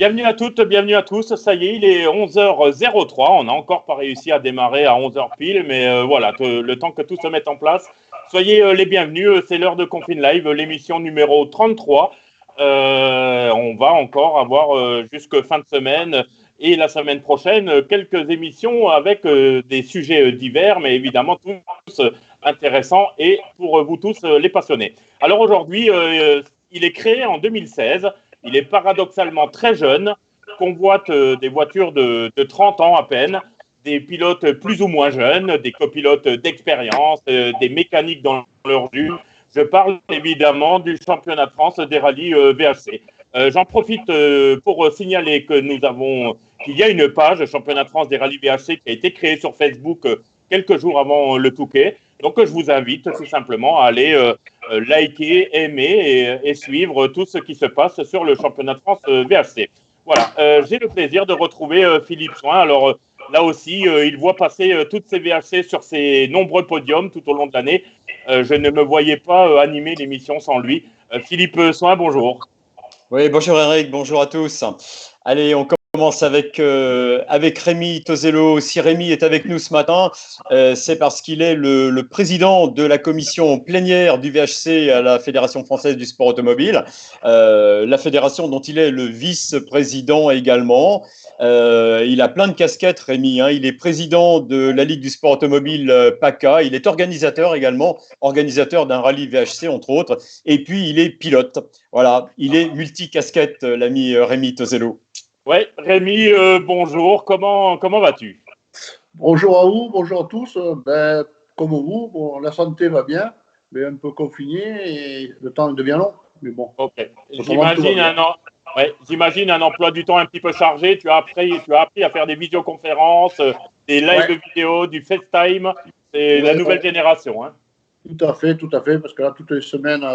Bienvenue à toutes, bienvenue à tous. Ça y est, il est 11h03. On n'a encore pas réussi à démarrer à 11h pile, mais voilà, le temps que tout se mette en place. Soyez les bienvenus. C'est l'heure de Confine Live, l'émission numéro 33. On va encore avoir jusque fin de semaine et la semaine prochaine quelques émissions avec des sujets divers, mais évidemment tous intéressants et pour vous tous les passionnés. Alors aujourd'hui, il est créé en 2016. Il est paradoxalement très jeune, convoite des voitures de 30 ans à peine, des pilotes plus ou moins jeunes, des copilotes d'expérience, des mécaniques dans leur jus. Je parle évidemment du championnat de France des rallyes VHC. J'en profite pour signaler qu'il y a une page championnat de France des rallyes VHC qui a été créée sur Facebook quelques jours avant le Touquet. Donc, je vous invite tout simplement à aller liker, aimer et suivre tout ce qui se passe sur le championnat de France VHC. Voilà, j'ai le plaisir de retrouver Philippe Soin. Alors, là aussi, il voit passer toutes ces VHC sur ses nombreux podiums tout au long de l'année. Je ne me voyais pas animer l'émission sans lui. Philippe Soin, bonjour. Oui, bonjour Eric, bonjour à tous. Allez, on commence avec Rémi Tosello. Si Rémi est avec nous ce matin, c'est parce qu'il est le président de la commission plénière du VHC à la Fédération française du sport automobile, la fédération dont il est le vice-président également. Il a plein de casquettes, Rémi. Il est président de la Ligue du sport automobile PACA. Il est organisateur également, organisateur d'un rallye VHC entre autres. Et puis, il est pilote. Voilà, il est multi-casquette, l'ami Rémi Tosello. Oui, Rémi, bonjour. Comment vas-tu? Bonjour à vous, bonjour à tous. Comme vous, bon, la santé va bien, mais un peu confiné et le temps devient long. Mais bon. Ok. J'imagine un emploi du temps un petit peu chargé. Tu as appris à faire des vidéoconférences, des lives vidéo, du FaceTime. C'est la nouvelle génération. Hein. Tout à fait, parce que là, toutes les semaines,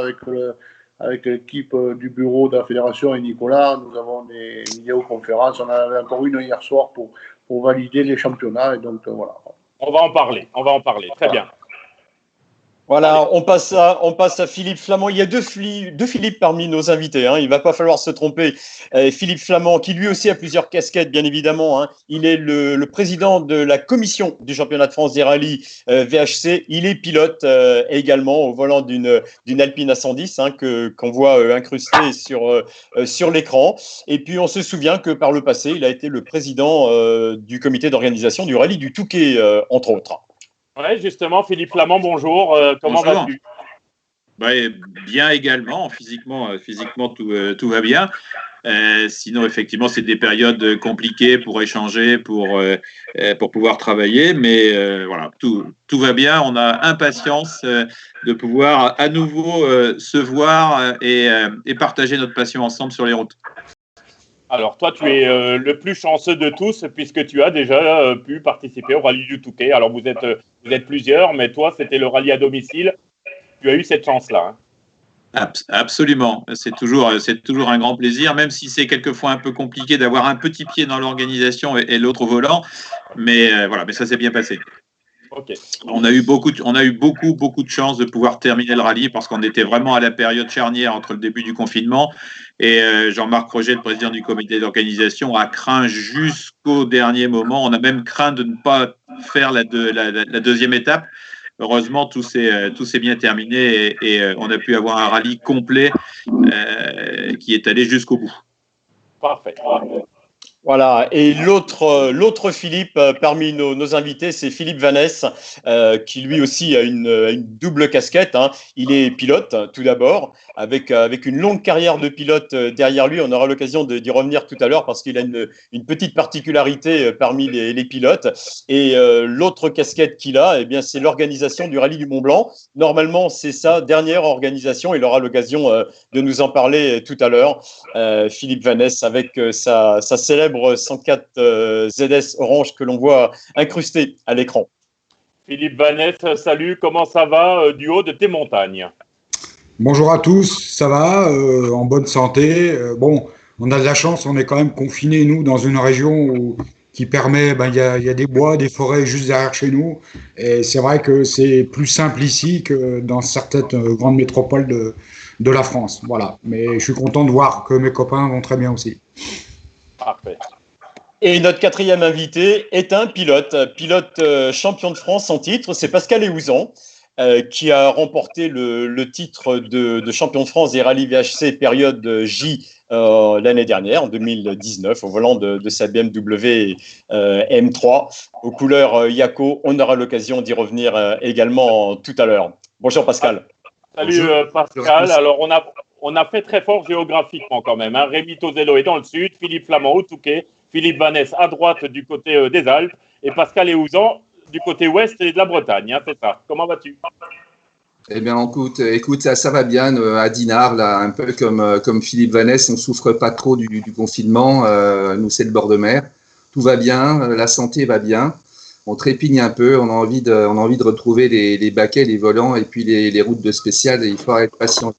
avec l'équipe du bureau de la fédération et Nicolas, nous avons des vidéoconférences. On en avait encore une hier soir pour valider les championnats. Et donc, voilà. On va en parler. Très bien. Voilà, on passe à Philippe Flamand. Il y a deux Philippe parmi nos invités. Il ne va pas falloir se tromper. Philippe Flamand, qui lui aussi a plusieurs casquettes, bien évidemment. Il est le président de la commission du championnat de France des rallyes VHC. Il est pilote également au volant d'une Alpine A110 qu'on voit incrustée sur l'écran. Et puis, on se souvient que par le passé, il a été le président du comité d'organisation du rallye du Touquet, entre autres. Oui, justement, Philippe Flamand, bonjour. Comment vas-tu? Bien également. Physiquement tout va bien. Sinon, effectivement, c'est des périodes compliquées pour échanger, pour pouvoir travailler. Mais voilà, tout va bien. On a impatience de pouvoir à nouveau se voir et partager notre passion ensemble sur les routes. Alors, toi, tu es le plus chanceux de tous puisque tu as déjà pu participer au rallye du Touquet. Alors, vous êtes plusieurs, mais toi, c'était le rallye à domicile. Tu as eu cette chance-là. Absolument. C'est toujours un grand plaisir, même si c'est quelquefois un peu compliqué d'avoir un petit pied dans l'organisation et l'autre au volant. Mais voilà, mais ça s'est bien passé. Okay. On a eu beaucoup de chance de pouvoir terminer le rallye parce qu'on était vraiment à la période charnière entre le début du confinement et Jean-Marc Roger, le président du comité d'organisation, a craint jusqu'au dernier moment. On a même craint de ne pas faire la deuxième étape. Heureusement, tout s'est bien terminé et on a pu avoir un rallye complet qui est allé jusqu'au bout. Parfait. Voilà, et l'autre Philippe parmi nos invités, c'est Philippe Vanesse, qui lui aussi a une double casquette. Il est pilote, tout d'abord, avec une longue carrière de pilote derrière lui. On aura l'occasion d'y revenir tout à l'heure parce qu'il a une petite particularité parmi les pilotes. Et l'autre casquette qu'il a, c'est l'organisation du rallye du Mont-Blanc. Normalement, c'est sa dernière organisation. Il aura l'occasion de nous en parler tout à l'heure. Philippe Vanesse avec sa célèbre 104 ZS orange que l'on voit incrusté à l'écran. Philippe Vanesse, salut, comment ça va du haut de tes montagnes? Bonjour à tous, ça va, en bonne santé. On a de la chance, on est quand même confinés, nous, dans une région qui permet, il y a des bois, des forêts juste derrière chez nous. Et c'est vrai que c'est plus simple ici que dans certaines grandes métropoles de la France. Voilà. Mais je suis content de voir que mes copains vont très bien aussi. Parfait. Et notre quatrième invité est un pilote champion de France en titre, c'est Pascal Héouzan, qui a remporté le titre de champion de France des rallyes VHC période J l'année dernière, en 2019, au volant de sa BMW M3, aux couleurs Yako. On aura l'occasion d'y revenir également tout à l'heure. Bonjour Pascal. Salut Pascal. Alors on a fait très fort géographiquement quand même. Hein. Rémi Tozello est dans le sud, Philippe Flamand au Touquet, Philippe Vanesse à droite du côté des Alpes et Pascal Héouzan du côté ouest et de la Bretagne. Hein, c'est ça. Comment vas-tu? Eh bien, écoute, ça va bien à Dinard, là, un peu comme Philippe Vanesse, on souffre pas trop du confinement. Nous, c'est le bord de mer. Tout va bien, la santé va bien. On trépigne un peu, on a envie de retrouver les baquets, les volants et puis les routes de spécial. Et il faudra être patient.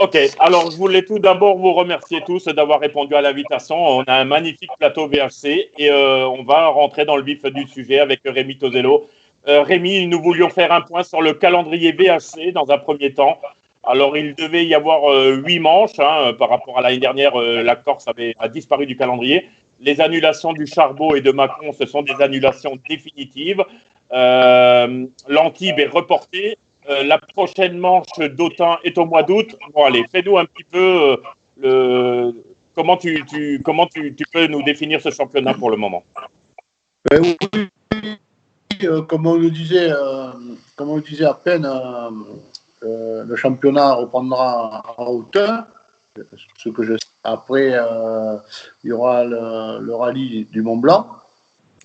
Ok, alors je voulais tout d'abord vous remercier tous d'avoir répondu à l'invitation. On a un magnifique plateau VHC et on va rentrer dans le vif du sujet avec Rémi Tozello. Rémi, nous voulions faire un point sur le calendrier VHC dans un premier temps. Alors, il devait y avoir 8 manches. Hein, par rapport à l'année dernière, la Corse a disparu du calendrier. Les annulations du Charbot et de Mâcon, ce sont des annulations définitives. L'Antibes est reportée. La prochaine manche d'Autun est au mois d'août. Bon, allez, fais-nous un petit peu comment tu peux nous définir ce championnat pour le moment. Oui. Comme on le disait à peine, le championnat reprendra à Autun. Ce que je sais. Après, il y aura le rallye du Mont Blanc.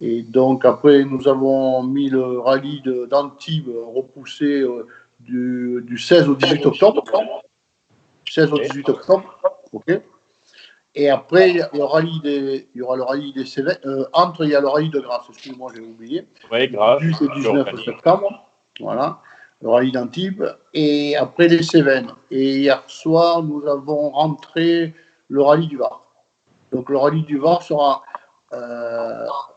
Et donc, après, nous avons mis le rallye d'Antibes repoussé du 16 au 18 octobre. 16 au 18 octobre. OK. Et après, il y aura le rallye des Cévennes. Il y a le rallye de Grasse, excusez-moi, j'ai oublié. Oui, Grasse. Du 19 septembre. Voilà. Le rallye d'Antibes. Et après, les Cévennes. Et hier soir, nous avons rentré le rallye du Var. Donc, le rallye du Var sera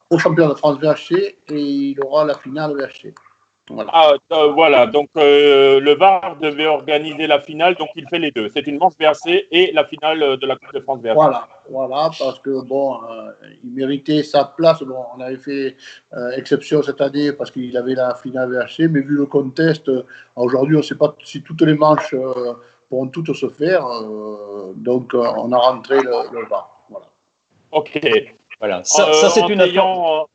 au championnat de France VHC et il aura la finale VHC. Voilà. Voilà, donc le VAR devait organiser la finale, donc il fait les deux. C'est une manche VHC et la finale de la Coupe de France VHC. Voilà, parce que bon, il méritait sa place. Bon, on avait fait exception cette année parce qu'il avait la finale VHC, mais vu le contexte, aujourd'hui, on ne sait pas si toutes les manches pourront toutes se faire. Donc, on a rentré le VAR. Voilà. Ok. Voilà, ça c'est une information.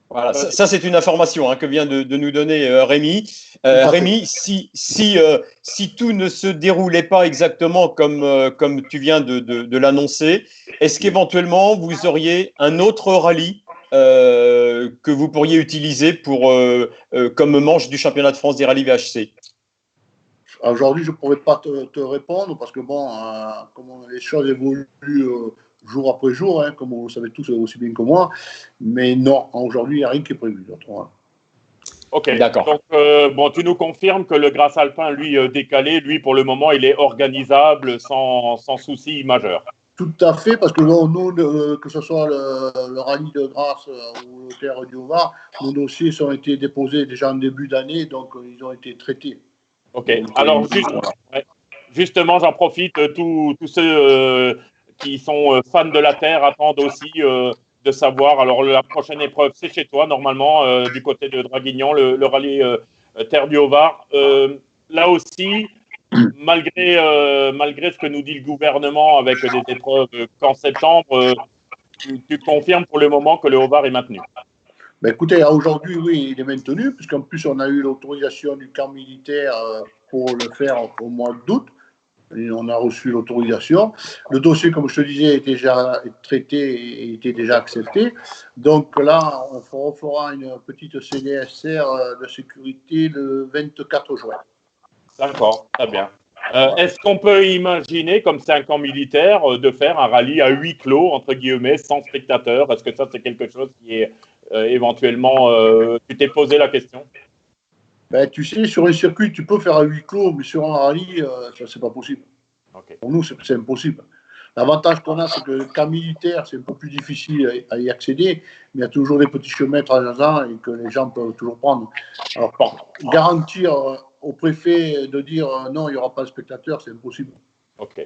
Voilà, ça c'est une information que vient de nous donner Rémi. Rémi, si tout ne se déroulait pas exactement comme tu viens de l'annoncer, est-ce qu'éventuellement vous auriez un autre rallye que vous pourriez utiliser comme manche du championnat de France des rallyes VHC? Aujourd'hui, je ne pourrais pas te répondre parce que bon, comme les choses évoluent jour après jour, comme vous le savez tous aussi bien que moi. Mais non, aujourd'hui, il n'y a rien qui est prévu. Ok, d'accord. Donc, tu nous confirmes que le Grasse Alpin, lui, décalé, lui, pour le moment, il est organisable sans souci majeur. Tout à fait, parce que bon, nous, que ce soit le rallye de Grasse ou le Terre du Var, nos dossiers ont été déposés déjà en début d'année, donc ils ont été traités. Ok, donc, alors justement, j'en profite, tous ceux qui sont fans de la Terre attendent aussi de savoir. Alors, la prochaine épreuve, c'est chez toi, normalement, du côté de Draguignan, le rallye Terre du Haut-Var. Là aussi, malgré ce que nous dit le gouvernement avec des épreuves qu'en septembre, tu confirmes pour le moment que le Haut-Var est maintenu? Ben écoutez, aujourd'hui, oui, il est maintenu, puisqu'en plus, on a eu l'autorisation du camp militaire pour le faire au mois d'août. Et on a reçu l'autorisation. Le dossier, comme je te disais, était déjà traité et était déjà accepté. Donc là, on fera une petite CDSR de sécurité le 24 juin. D'accord, très bien. Est-ce qu'on peut imaginer, comme c'est un camp militaire, de faire un rallye à huis clos, entre guillemets, sans spectateurs? Est-ce que ça, c'est quelque chose qui est éventuellement… tu t'es posé la question? Ben, tu sais, sur un circuit, tu peux faire à huis clos, mais sur un rallye, ça, c'est pas possible. Okay. Pour nous, c'est impossible. L'avantage qu'on a, c'est que le camp militaire, c'est un peu plus difficile à y accéder, mais il y a toujours des petits chemins traversants et que les gens peuvent toujours prendre. Alors, garantir au préfet de dire non, il n'y aura pas de spectateurs, c'est impossible. Ok.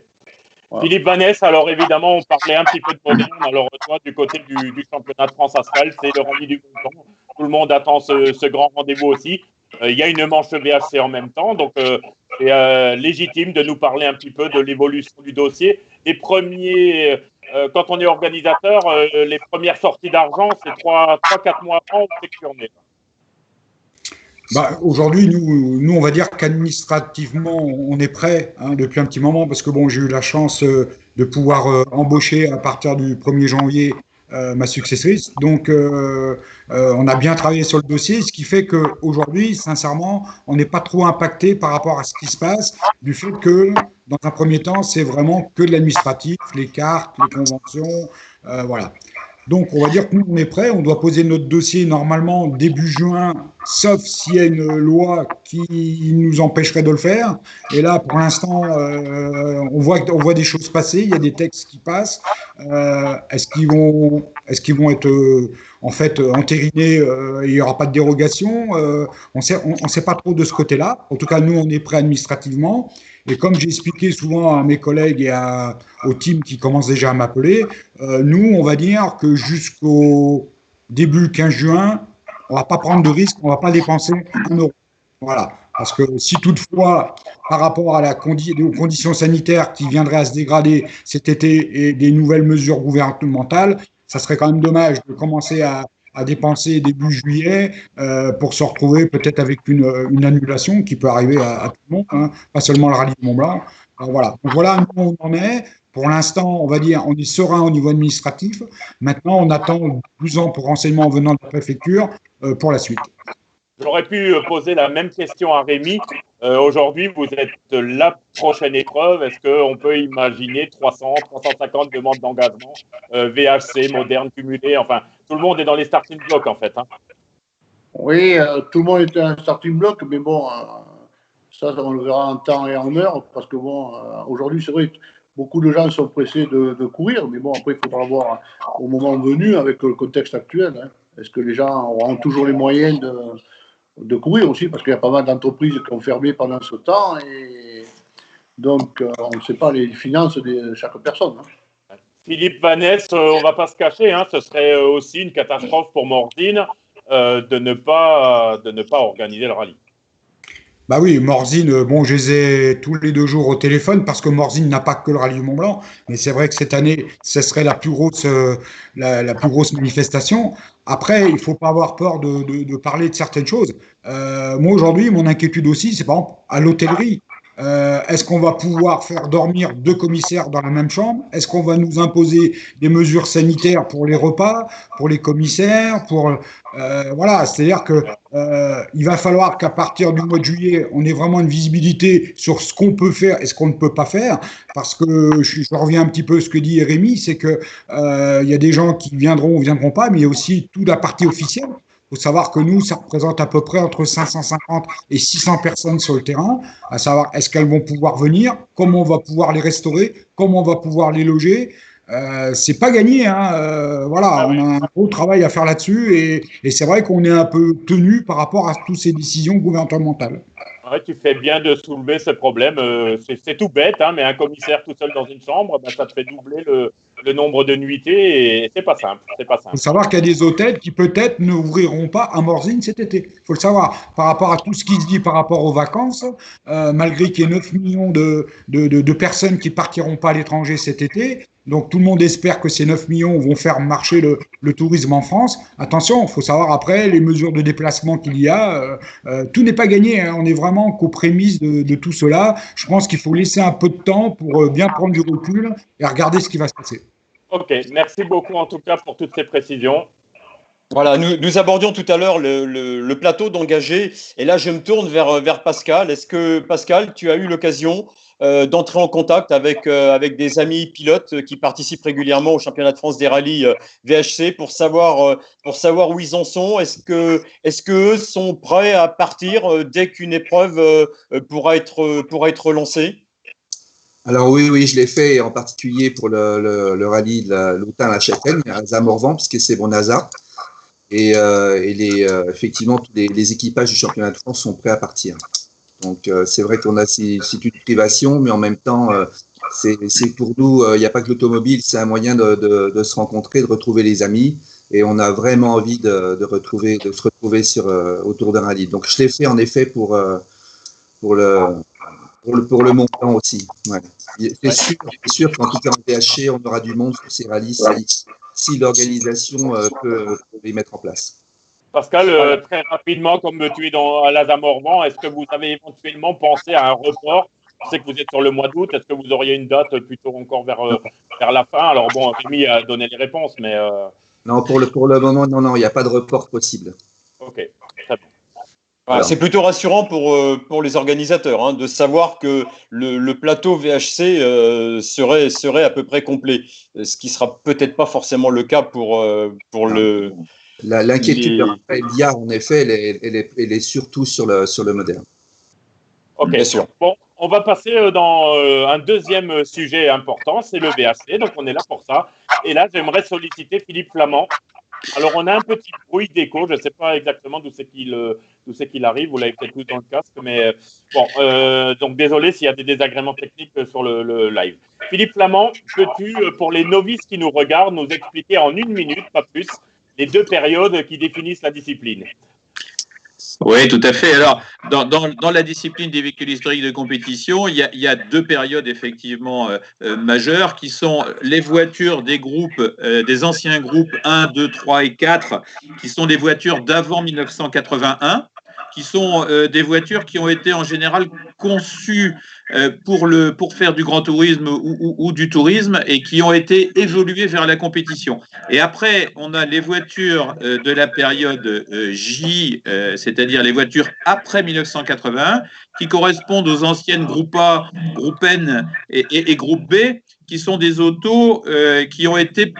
Voilà. Philippe Vanesse, alors évidemment, on parlait un petit peu de moderne. Alors, toi, du côté du championnat de France Asphalte, c'est le rallye du Mont Blanc. Tout le monde attend ce grand rendez-vous aussi. Il y a une manche VHC en même temps, donc c'est légitime de nous parler un petit peu de l'évolution du dossier. Les premiers, quand on est organisateur, les premières sorties d'argent, c'est 3-4 mois avant, on sait que on est. Aujourd'hui, nous, on va dire qu'administrativement, on est prêt depuis un petit moment parce que bon, j'ai eu la chance de pouvoir embaucher à partir du 1er janvier ma successrice. Donc, on a bien travaillé sur le dossier, ce qui fait qu'aujourd'hui, sincèrement, on n'est pas trop impacté par rapport à ce qui se passe, du fait que, dans un premier temps, c'est vraiment que de l'administratif, les cartes, les conventions, voilà. Donc, on va dire que nous, on est prêt. On doit poser notre dossier normalement début juin, sauf s'il y a une loi qui nous empêcherait de le faire. Et là, pour l'instant, on voit des choses passer. Il y a des textes qui passent. Est-ce qu'ils vont être en fait entérinés il n'y aura pas de dérogation. On sait pas trop de ce côté-là. En tout cas, nous, on est prêt administrativement. Et comme j'ai expliqué souvent à mes collègues et au team qui commence déjà à m'appeler, nous, on va dire que jusqu'au début 15 juin, on va pas prendre de risque, on va pas dépenser 1 euro. Voilà. Parce que si toutefois, par rapport à aux conditions sanitaires qui viendraient à se dégrader cet été et des nouvelles mesures gouvernementales, ça serait quand même dommage de commencer à dépenser début juillet pour se retrouver peut-être avec une annulation qui peut arriver à tout le monde, hein, pas seulement le rallye du Mont Blanc. Alors voilà. Donc voilà, nous on en est. Pour l'instant, on va dire, on est serein au niveau administratif. Maintenant, on attend 12 ans pour renseignement venant de la préfecture pour la suite. J'aurais pu poser la même question à Rémi. Aujourd'hui, vous êtes la prochaine épreuve. Est-ce qu'on peut imaginer 300, 350 demandes d'engagement, VHC, moderne, cumulé, enfin, tout le monde est dans les starting blocks en fait. Hein. Oui, tout le monde est un starting block, mais bon, ça, on le verra en temps et en heure, parce que bon, aujourd'hui, c'est vrai, beaucoup de gens sont pressés de courir, mais bon, après, il faudra voir au moment venu avec le contexte actuel. Hein. Est-ce que les gens auront toujours les moyens de courir aussi, parce qu'il y a pas mal d'entreprises qui ont fermé pendant ce temps, et donc on ne sait pas les finances de chaque personne. Hein. Philippe Vanesse, on ne va pas se cacher, hein, ce serait aussi une catastrophe pour Morzine de ne pas organiser le rallye. Bah oui, Morzine, bon, je les ai tous les 2 jours au téléphone parce que Morzine n'a pas que le rallye du Mont Blanc, mais c'est vrai que cette année, ce serait la plus grosse manifestation. Après, il faut pas avoir peur de parler de certaines choses. Moi aujourd'hui, mon inquiétude aussi, c'est par exemple à l'hôtellerie. Est-ce qu'on va pouvoir faire dormir 2 commissaires dans la même chambre? Est-ce qu'on va nous imposer des mesures sanitaires pour les repas, pour les commissaires, voilà, c'est-à-dire que il va falloir qu'à partir du mois de juillet, on ait vraiment une visibilité sur ce qu'on peut faire et ce qu'on ne peut pas faire, parce que je reviens un petit peu à ce que dit Rémi, c'est que il y a des gens qui viendront ou viendront pas, mais il y a aussi toute la partie officielle. Il faut savoir que nous, ça représente à peu près entre 550 et 600 personnes sur le terrain, à savoir est-ce qu'elles vont pouvoir venir, comment on va pouvoir les restaurer, comment on va pouvoir les loger. C'est pas gagné, hein. Voilà, on a un gros travail à faire là-dessus et c'est vrai qu'on est un peu tenu par rapport à toutes ces décisions gouvernementales. Ouais, tu fais bien de soulever ce problème. C'est tout bête, hein, mais un commissaire tout seul dans une chambre, ben, ça te fait doubler le nombre de nuitées et c'est pas simple. Il faut savoir qu'il y a des hôtels qui peut-être n'ouvriront pas à Morzine cet été. Il faut le savoir. Par rapport à tout ce qui se dit par rapport aux vacances, malgré qu'il y ait 9 millions de personnes qui partiront pas à l'étranger cet été, donc tout le monde espère que ces 9 millions vont faire marcher le tourisme en France. Attention, il faut savoir après les mesures de déplacement qu'il y a. Tout n'est pas gagné, hein. On est vraiment qu'aux prémices de tout cela. Je pense qu'il faut laisser un peu de temps pour bien prendre du recul et regarder ce qui va se passer. Ok, merci beaucoup en tout cas pour toutes ces précisions. Voilà, nous abordions tout à l'heure le plateau d'engagés et là je me tourne vers Pascal. Est-ce que Pascal, tu as eu l'occasion d'entrer en contact avec des amis pilotes qui participent régulièrement au championnat de France des rallyes VHC pour savoir où ils en sont? Est-ce que eux sont prêts à partir dès qu'une épreuve pourra être lancée? Alors oui, je l'ai fait en particulier pour le rallye de l'Autun-la-Châtaigne à Zamorvan, puisque c'est mon NASA. Et effectivement, tous les équipages du championnat de France sont prêts à partir. Donc c'est vrai qu'on a c'est une privation, mais en même temps, c'est pour nous, il n'y a pas que l'automobile, c'est un moyen de se rencontrer, de retrouver les amis. Et on a vraiment envie de se retrouver autour d'un rallye. Donc, je l'ai fait en effet pour le montant aussi. Ouais. C'est sûr qu'en tout cas en VHC, on aura du monde sur ces rallyes si l'organisation peut les mettre en place. Pascal, très rapidement, comme tu es à l'Azamorvan, est-ce que vous avez éventuellement pensé à un report? Je sais que vous êtes sur le mois d'août. Est-ce que vous auriez une date plutôt encore vers la fin? Alors bon, Rémi a donné les réponses, mais… Non, pour le moment, non, il n'y a pas de report possible. Ok, très bien. Voilà. C'est plutôt rassurant pour les organisateurs de savoir que le plateau VHC serait à peu près complet, ce qui sera peut-être pas forcément le cas pour le… L'inquiétude de Raphaël Diard, en effet, elle est surtout sur le moderne. Ok, bien sûr. Bon, on va passer dans un deuxième sujet important, c'est le VHC, donc on est là pour ça. Et là, j'aimerais solliciter Philippe Flamand. Alors, on a un petit bruit d'écho, je ne sais pas exactement d'où c'est qu'il arrive, vous l'avez peut-être vu dans le casque, mais bon, donc désolé s'il y a des désagréments techniques sur le live. Philippe Flamand, peux-tu, pour les novices qui nous regardent, nous expliquer en 1 minute, pas plus, les 2 périodes qui définissent la discipline? Oui, tout à fait. Alors, dans la discipline des véhicules historiques de compétition, il y a 2 périodes effectivement majeures qui sont les voitures des groupes, des anciens groupes 1, 2, 3 et 4, qui sont des voitures d'avant 1981, qui sont des voitures qui ont été en général conçues pour faire du grand tourisme ou du tourisme et qui ont été évoluées vers la compétition. Et après, on a les voitures de la période J, c'est-à-dire les voitures après 1981, qui correspondent aux anciennes groupe A, groupe N et groupe B, qui sont des autos qui ont été…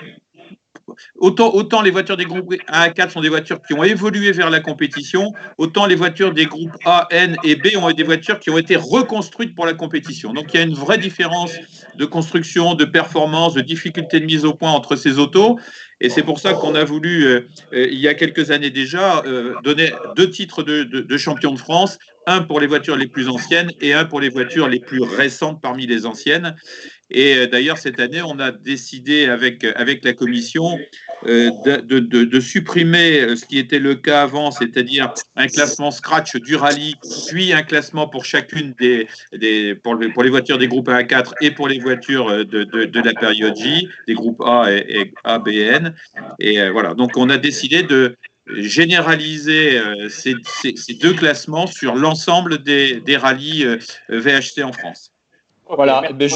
Autant les voitures des groupes 1 à 4 sont des voitures qui ont évolué vers la compétition, autant les voitures des groupes A, N et B ont été des voitures qui ont été reconstruites pour la compétition. Donc il y a une vraie différence de construction, de performance, de difficulté de mise au point entre ces autos. Et c'est pour ça qu'on a voulu, il y a quelques années déjà, donner 2 titres de champion de France, un pour les voitures les plus anciennes et un pour les voitures les plus récentes parmi les anciennes. Et d'ailleurs, cette année, on a décidé avec la commission de supprimer ce qui était le cas avant, c'est-à-dire un classement scratch du rallye, puis un classement pour chacune pour les voitures des groupes 1 à 4 et pour les voitures de la période J, des groupes A et A, B, N. Et voilà, donc on a décidé de généraliser ces 2 classements sur l'ensemble des rallyes VHC en France. Voilà, ben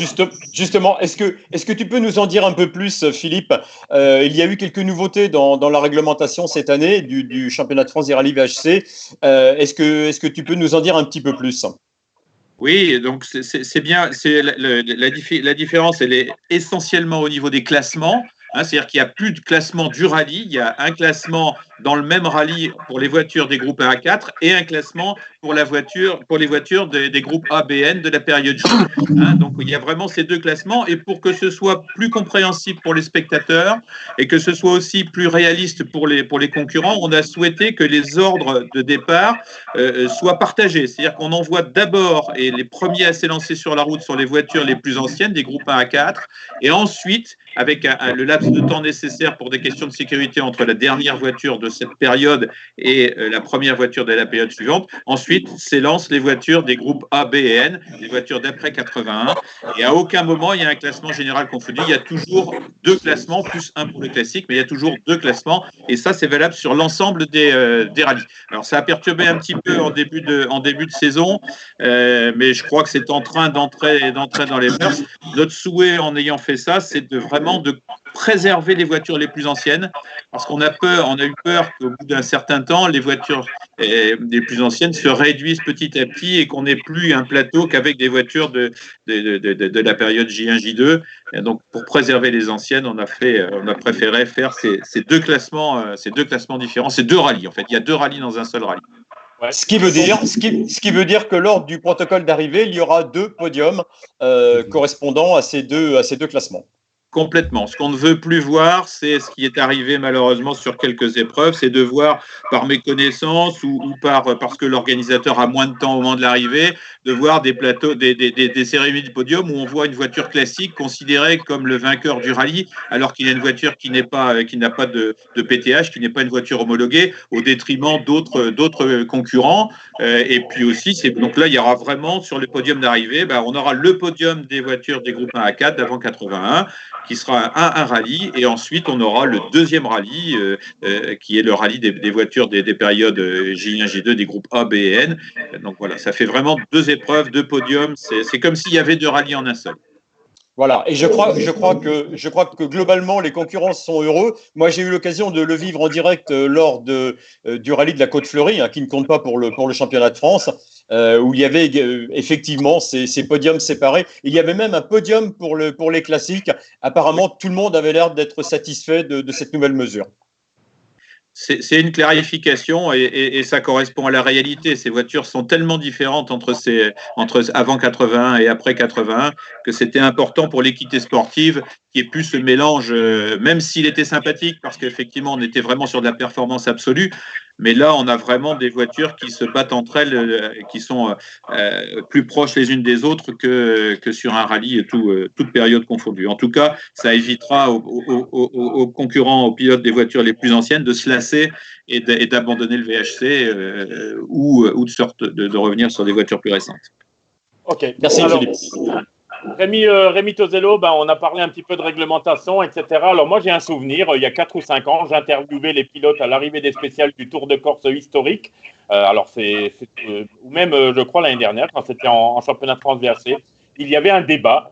justement, est-ce que tu peux nous en dire un peu plus, Philippe? Il y a eu quelques nouveautés dans la réglementation cette année du championnat de France des rallyes VHC. Est-ce que tu peux nous en dire un petit peu plus? Oui, donc c'est bien. La différence, elle est essentiellement au niveau des classements. C'est-à-dire qu'il n'y a plus de classement du rallye, il y a un classement dans le même rallye pour les voitures des groupes 1 à 4 et un classement pour les voitures des groupes A, B, N de la période J. Donc il y a vraiment ces 2 classements et pour que ce soit plus compréhensible pour les spectateurs et que ce soit aussi plus réaliste pour les concurrents, on a souhaité que les ordres de départ soient partagés. C'est-à-dire qu'on envoie d'abord, et les premiers à s'élancer sur la route sont les voitures les plus anciennes des groupes 1 à 4 et ensuite, avec le laps de temps nécessaire pour des questions de sécurité entre la dernière voiture de cette période et la première voiture de la période suivante. Ensuite, s'élancent les voitures des groupes A, B et N, les voitures d'après 81. Et à aucun moment, il y a un classement général confondu. Il y a toujours 2 classements, plus 1 pour le classique, mais il y a toujours 2 classements. Et ça, c'est valable sur l'ensemble des rallyes. Alors, ça a perturbé un petit peu en début de saison, mais je crois que c'est en train d'entrer dans les mœurs. Notre souhait en ayant fait ça, c'est vraiment de préserver les voitures les plus anciennes, parce qu'on a eu peur qu'au bout d'un certain temps, les voitures les plus anciennes se réduisent petit à petit et qu'on n'ait plus un plateau qu'avec des voitures de la période J1, J2. Et donc, pour préserver les anciennes, on a préféré faire ces 2 classements différents, ces 2 rallyes. En fait, il y a 2 rallyes dans un seul rallye. Ouais. Ce qui veut dire que lors du protocole d'arrivée, il y aura 2 podiums correspondant à ces deux classements. Complètement. Ce qu'on ne veut plus voir, c'est ce qui est arrivé malheureusement sur quelques épreuves, c'est de voir par méconnaissance ou parce que l'organisateur a moins de temps au moment de l'arrivée, de voir des plateaux, des cérémonies de podium où on voit une voiture classique considérée comme le vainqueur du rallye, alors qu'il y a une voiture qui n'a pas de PTH, qui n'est pas une voiture homologuée, au détriment d'autres concurrents. Et puis aussi, donc là, il y aura vraiment sur le podium d'arrivée, on aura le podium des voitures des groupes 1 à 4 d'avant 81. Qui sera un rallye, et ensuite on aura le deuxième rallye qui est le rallye des voitures des périodes J1, J2 des groupes A, B et N. Donc voilà, ça fait vraiment 2 épreuves, 2 podiums, c'est comme s'il y avait 2 rallyes en un seul. Voilà, et je crois que globalement les concurrents sont heureux. Moi, j'ai eu l'occasion de le vivre en direct lors du rallye de la Côte-Fleurie, qui ne compte pas pour le championnat de France, où il y avait effectivement ces podiums séparés. Il y avait même un podium pour les classiques. Apparemment, tout le monde avait l'air d'être satisfait de cette nouvelle mesure. C'est une clarification et ça correspond à la réalité. Ces voitures sont tellement différentes entre avant 81 et après 81 que c'était important pour l'équité sportive qu'il n'y ait plus ce mélange, même s'il était sympathique parce qu'effectivement on était vraiment sur de la performance absolue. Mais là, on a vraiment des voitures qui se battent entre elles, qui sont plus proches les unes des autres que sur un rallye, toute période confondue. En tout cas, ça évitera aux concurrents, aux pilotes des voitures les plus anciennes de se lasser et d'abandonner le VHC ou de revenir sur des voitures plus récentes. Ok, merci Philippe. Rémi Tozello, on a parlé un petit peu de réglementation, etc. Alors moi j'ai un souvenir, il y a 4 ou 5 ans, j'interviewais les pilotes à l'arrivée des spéciales du Tour de Corse historique. Ou même je crois l'année dernière, quand c'était en championnat de France VRC, il y avait un débat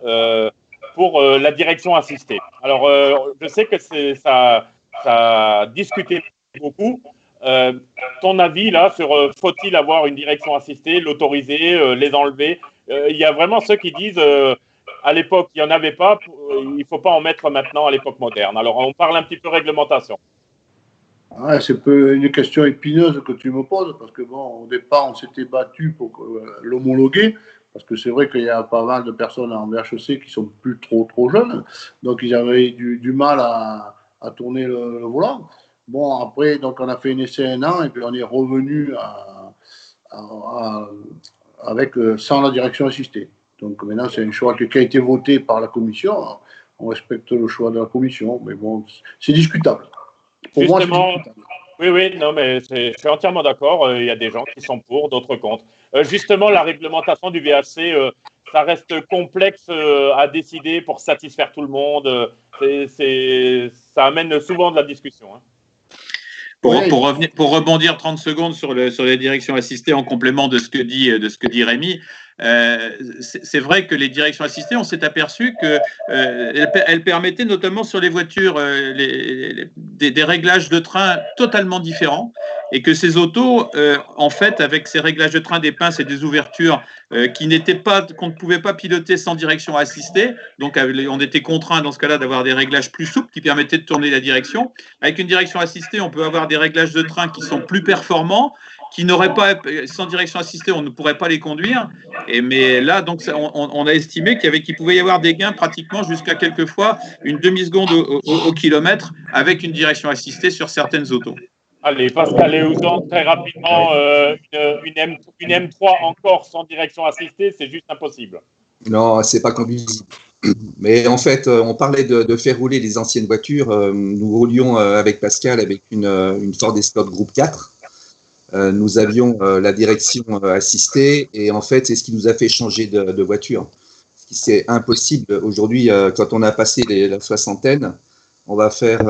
pour la direction assistée. Alors je sais que ça a discuté beaucoup. Ton avis là sur faut-il avoir une direction assistée, l'autoriser, les enlever? Il y a vraiment ceux qui disent à l'époque il n'y en avait pas, il ne faut pas en mettre maintenant à l'époque moderne. Alors on parle un petit peu réglementation. Ouais, c'est une question épineuse que tu me poses parce que au départ on s'était battu pour l'homologuer parce que c'est vrai qu'il y a pas mal de personnes en VHC qui sont plus trop jeunes, donc ils avaient du mal à tourner le volant. Bon, après, donc on a fait un essai 1 an et puis on est revenu sans la direction assistée. Donc maintenant, c'est un choix qui a été voté par la commission. On respecte le choix de la commission, mais bon, c'est discutable. Pour moi, c'est discutable. Oui, non, mais je suis entièrement d'accord. Il y a des gens qui sont pour, d'autres contre. Justement, la réglementation du VHC, ça reste complexe à décider pour satisfaire tout le monde. Ça amène souvent de la discussion. Pour rebondir 30 secondes sur les directions assistées en complément de ce que dit Rémi, c'est vrai que les directions assistées, on s'est aperçu qu'elles permettaient notamment sur les voitures des réglages de train totalement différents et que ces autos, en fait, avec ces réglages de train, des pinces et des ouvertures qu'on ne pouvait pas piloter sans direction assistée, donc on était contraint dans ce cas-là d'avoir des réglages plus souples qui permettaient de tourner la direction. Avec une direction assistée, on peut avoir des réglages de train qui sont plus performants, qui n'auraient pas, sans direction assistée, on ne pourrait pas les conduire. Mais là, donc, on a estimé qu'il pouvait y avoir des gains pratiquement jusqu'à quelquefois une demi-seconde au kilomètre avec une direction assistée sur certaines autos. Allez, Pascal et Ouzan, très rapidement, une M3 encore sans direction assistée, c'est juste impossible. Non, c'est pas conduisible. Mais en fait, on parlait de faire rouler les anciennes voitures. Nous roulions avec Pascal avec une Ford Escort Groupe 4. Nous avions la direction assistée et en fait, c'est ce qui nous a fait changer de voiture. C'est impossible. Aujourd'hui, quand on a passé la soixantaine, on va faire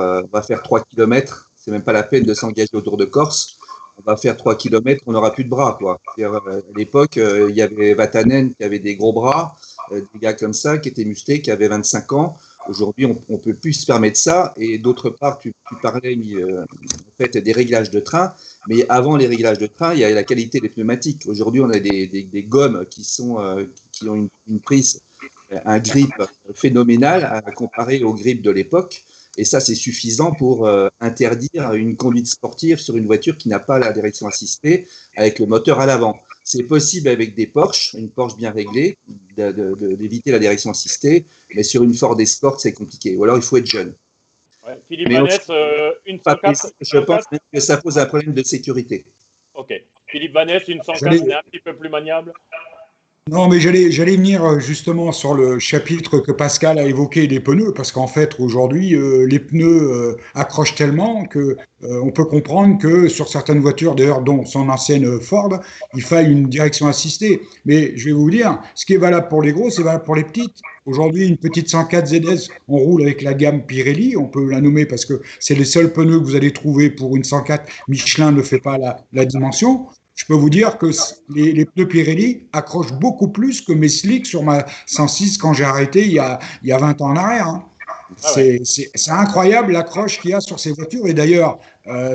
3 km. C'est même pas la peine de s'engager au Tour de Corse. On va faire 3 km, on n'aura plus de bras, quoi. À l'époque, il y avait Vatanen qui avait des gros bras, des gars comme ça qui étaient musclés, qui avaient 25 ans. Aujourd'hui, on peut plus se permettre ça. Et d'autre part, tu parlais en fait des réglages de train. Mais avant les réglages de train, il y a la qualité des pneumatiques. Aujourd'hui, on a des gommes qui ont une prise, un grip phénoménal à comparer aux grips de l'époque. Et ça, c'est suffisant pour interdire une conduite sportive sur une voiture qui n'a pas la direction assistée avec le moteur à l'avant. C'est possible avec des Porsche, une Porsche bien réglée, d'éviter la direction assistée, mais sur une Ford Escort, c'est compliqué. Ou alors, il faut être jeune. Ouais. Philippe Vanesse, une 104. Je pense que ça pose un problème de sécurité. Ok. Philippe Vanesse, une 104, c'est un petit peu plus maniable. Non, mais j'allais venir justement sur le chapitre que Pascal a évoqué des pneus, parce qu'en fait, aujourd'hui, les pneus accrochent tellement que on peut comprendre que sur certaines voitures, d'ailleurs, dont son ancienne Ford, il faille une direction assistée. Mais je vais vous dire, ce qui est valable pour les gros, c'est valable pour les petites. Aujourd'hui, une petite 104 ZS, on roule avec la gamme Pirelli, on peut la nommer parce que c'est les seuls pneus que vous allez trouver pour une 104. Michelin ne fait pas la dimension. Je peux vous dire que les pneus Pirelli accrochent beaucoup plus que mes slicks sur ma 106 quand j'ai arrêté il y a 20 ans en arrière. Hein. C'est incroyable l'accroche qu'il y a sur ces voitures. Et d'ailleurs,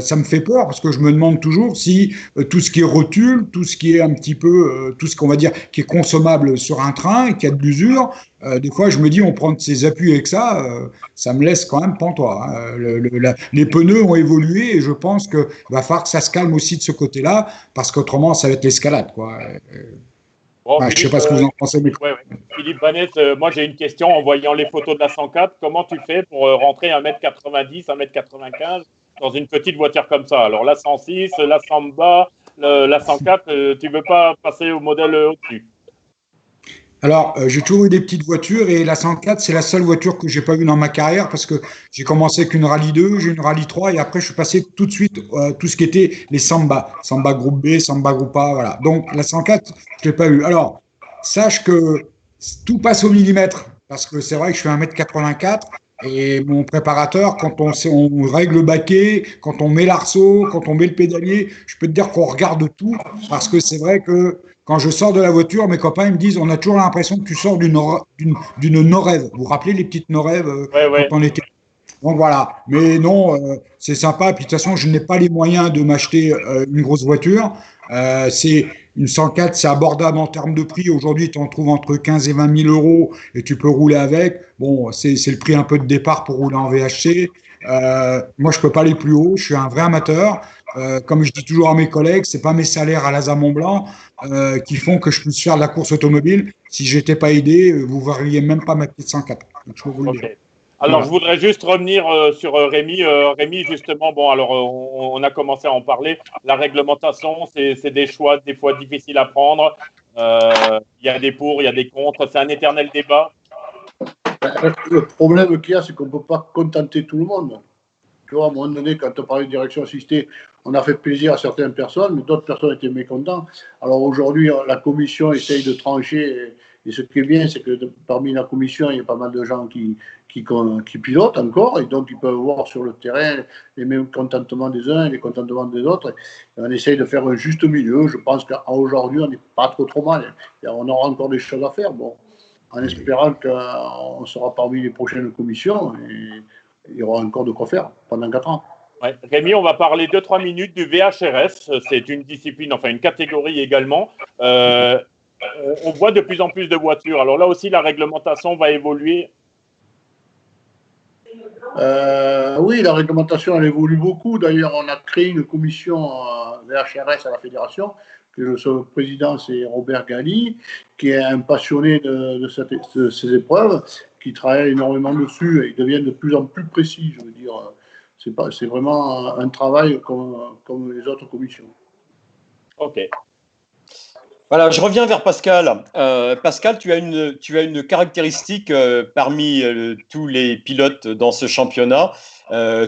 ça me fait peur parce que je me demande toujours si tout ce qui est rotule, tout ce qui est un petit peu, tout ce qu'on va dire qui est consommable sur un train, qui a de l'usure, des fois je me dis on prend de ses appuis avec ça, ça me laisse quand même pantois. Hein. Les pneus ont évolué et je pense qu'il va falloir que ça se calme aussi de ce côté-là parce qu'autrement ça va être l'escalade, quoi. Bon, je ne sais pas ce que vous en pensez. Mais... Ouais. Philippe Vanesse, moi j'ai une question en voyant les photos de la 104. Comment tu fais pour rentrer 1m90, 1m95 dans une petite voiture comme ça? Alors la 106, la Samba, la 104, tu ne veux pas passer au modèle au-dessus? Alors, j'ai toujours eu des petites voitures et la 104, c'est la seule voiture que j'ai pas eue dans ma carrière parce que j'ai commencé avec une Rallye 2, j'ai une Rallye 3 et après je suis passé tout de suite tout ce qui était les Samba groupe B, Samba groupe A, voilà. Donc la 104, je l'ai pas eu. Alors, sache que tout passe au millimètre parce que c'est vrai que je fais 1m84 et mon préparateur, quand on règle le baquet, quand on met l'arceau, quand on met le pédalier, je peux te dire qu'on regarde tout parce que c'est vrai que quand je sors de la voiture, mes copains ils me disent on a toujours l'impression que tu sors d'une no-rêve. Vous vous rappelez les petites no-rêves quand on était. Donc voilà. Mais non, c'est sympa. Puis de toute façon, je n'ai pas les moyens de m'acheter une grosse voiture. C'est une 104, c'est abordable en termes de prix. Aujourd'hui, tu en trouves entre 15 et 20 000 euros et tu peux rouler avec. Bon, c'est le prix un peu de départ pour rouler en VHC. Moi, je peux pas aller plus haut. Je suis un vrai amateur. Comme je dis toujours à mes collègues, c'est pas mes salaires à l'Asa Mont-Blanc qui font que je puisse faire de la course automobile. Si j'étais pas aidé, vous verriez même pas ma petite 104. Donc, je peux vous le dire. Alors, voilà. Je voudrais juste revenir sur Rémi. Rémi, justement, bon, alors on a commencé à en parler. La réglementation, c'est des choix des fois difficiles à prendre. Il y a des pour, il y a des contre. C'est un éternel débat. Le problème qu'il y a, c'est qu'on ne peut pas contenter tout le monde. Tu vois, à un moment donné, quand on parlait de direction assistée, on a fait plaisir à certaines personnes, mais d'autres personnes étaient mécontentes. Alors aujourd'hui, la commission essaye de trancher. Et ce qui est bien, c'est que parmi la commission, il y a pas mal de gens qui pilotent encore, et donc ils peuvent voir sur le terrain les mécontentements des uns et les contentements des autres. Et on essaye de faire un juste milieu. Je pense qu'aujourd'hui, on n'est pas trop mal. Et on aura encore des choses à faire, bon, en espérant qu'on sera parmi les prochaines commissions. Et il y aura encore de quoi faire pendant 4 ans. Ouais. Rémi, on va parler 2-3 minutes du VHRS. C'est une discipline, enfin une catégorie également. On voit de plus en plus de voitures. Alors là aussi, la réglementation va évoluer. Oui, la réglementation, elle évolue beaucoup. D'ailleurs, on a créé une commission VHRS à la fédération. Le président, c'est Robert Galli, qui est un passionné de ces épreuves, qui travaille énormément dessus et devient de plus en plus précis. Je veux dire, c'est vraiment un travail comme les autres commissions. Ok. Voilà, je reviens vers Pascal. Pascal, tu as une caractéristique parmi tous les pilotes dans ce championnat.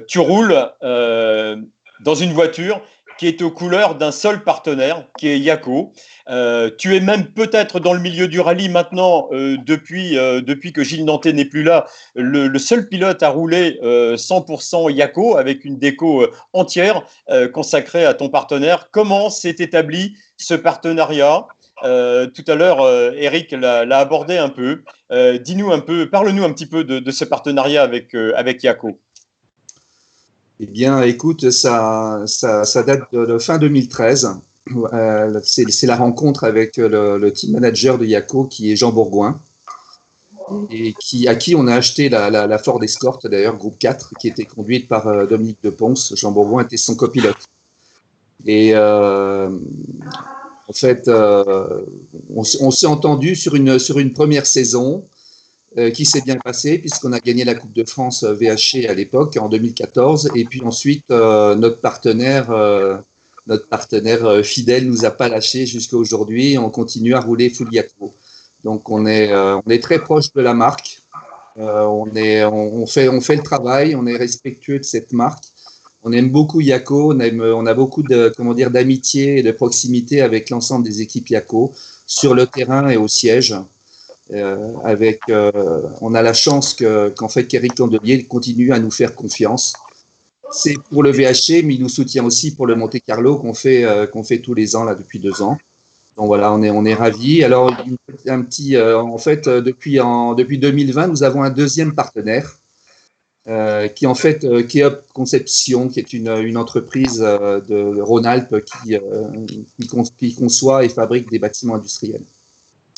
Tu roules dans une voiture qui est aux couleurs d'un seul partenaire, qui est Yako. Tu es même peut-être dans le milieu du rallye maintenant, depuis que Gilles Nantais n'est plus là, le seul pilote à rouler 100% Yako avec une déco entière consacrée à ton partenaire. Comment s'est établi ce partenariat ? Tout à l'heure, Eric l'a abordé un peu. Dis-nous un peu, parle-nous un petit peu de ce partenariat avec Yako. Eh bien, écoute, ça date de fin 2013. C'est la rencontre avec le team manager de Yako, qui est Jean Bourgoin, et à qui on a acheté la Ford Escort, d'ailleurs, groupe 4, qui était conduite par Dominique de Ponce. Jean Bourgoin était son copilote. Et En fait, on s'est entendu sur une première saison qui s'est bien passée puisqu'on a gagné la Coupe de France VHC à l'époque, en 2014. Et puis ensuite, notre partenaire fidèle nous a pas lâchés jusqu'à aujourd'hui. On continue à rouler full Yako. Donc on est très proche de la marque. On fait le travail, on est respectueux de cette marque. On aime beaucoup Yako, on a beaucoup d'amitié et de proximité avec l'ensemble des équipes Yako sur le terrain et au siège. On a la chance qu'en fait qu'Éric Candelier continue à nous faire confiance. C'est pour le VHC, mais il nous soutient aussi pour le Monte Carlo qu'on fait tous les ans là depuis 2 ans. Donc voilà, on est ravis. Alors depuis 2020, nous avons un deuxième partenaire qui est Up Conception, qui est une entreprise de Rhône-Alpes qui conçoit et fabrique des bâtiments industriels.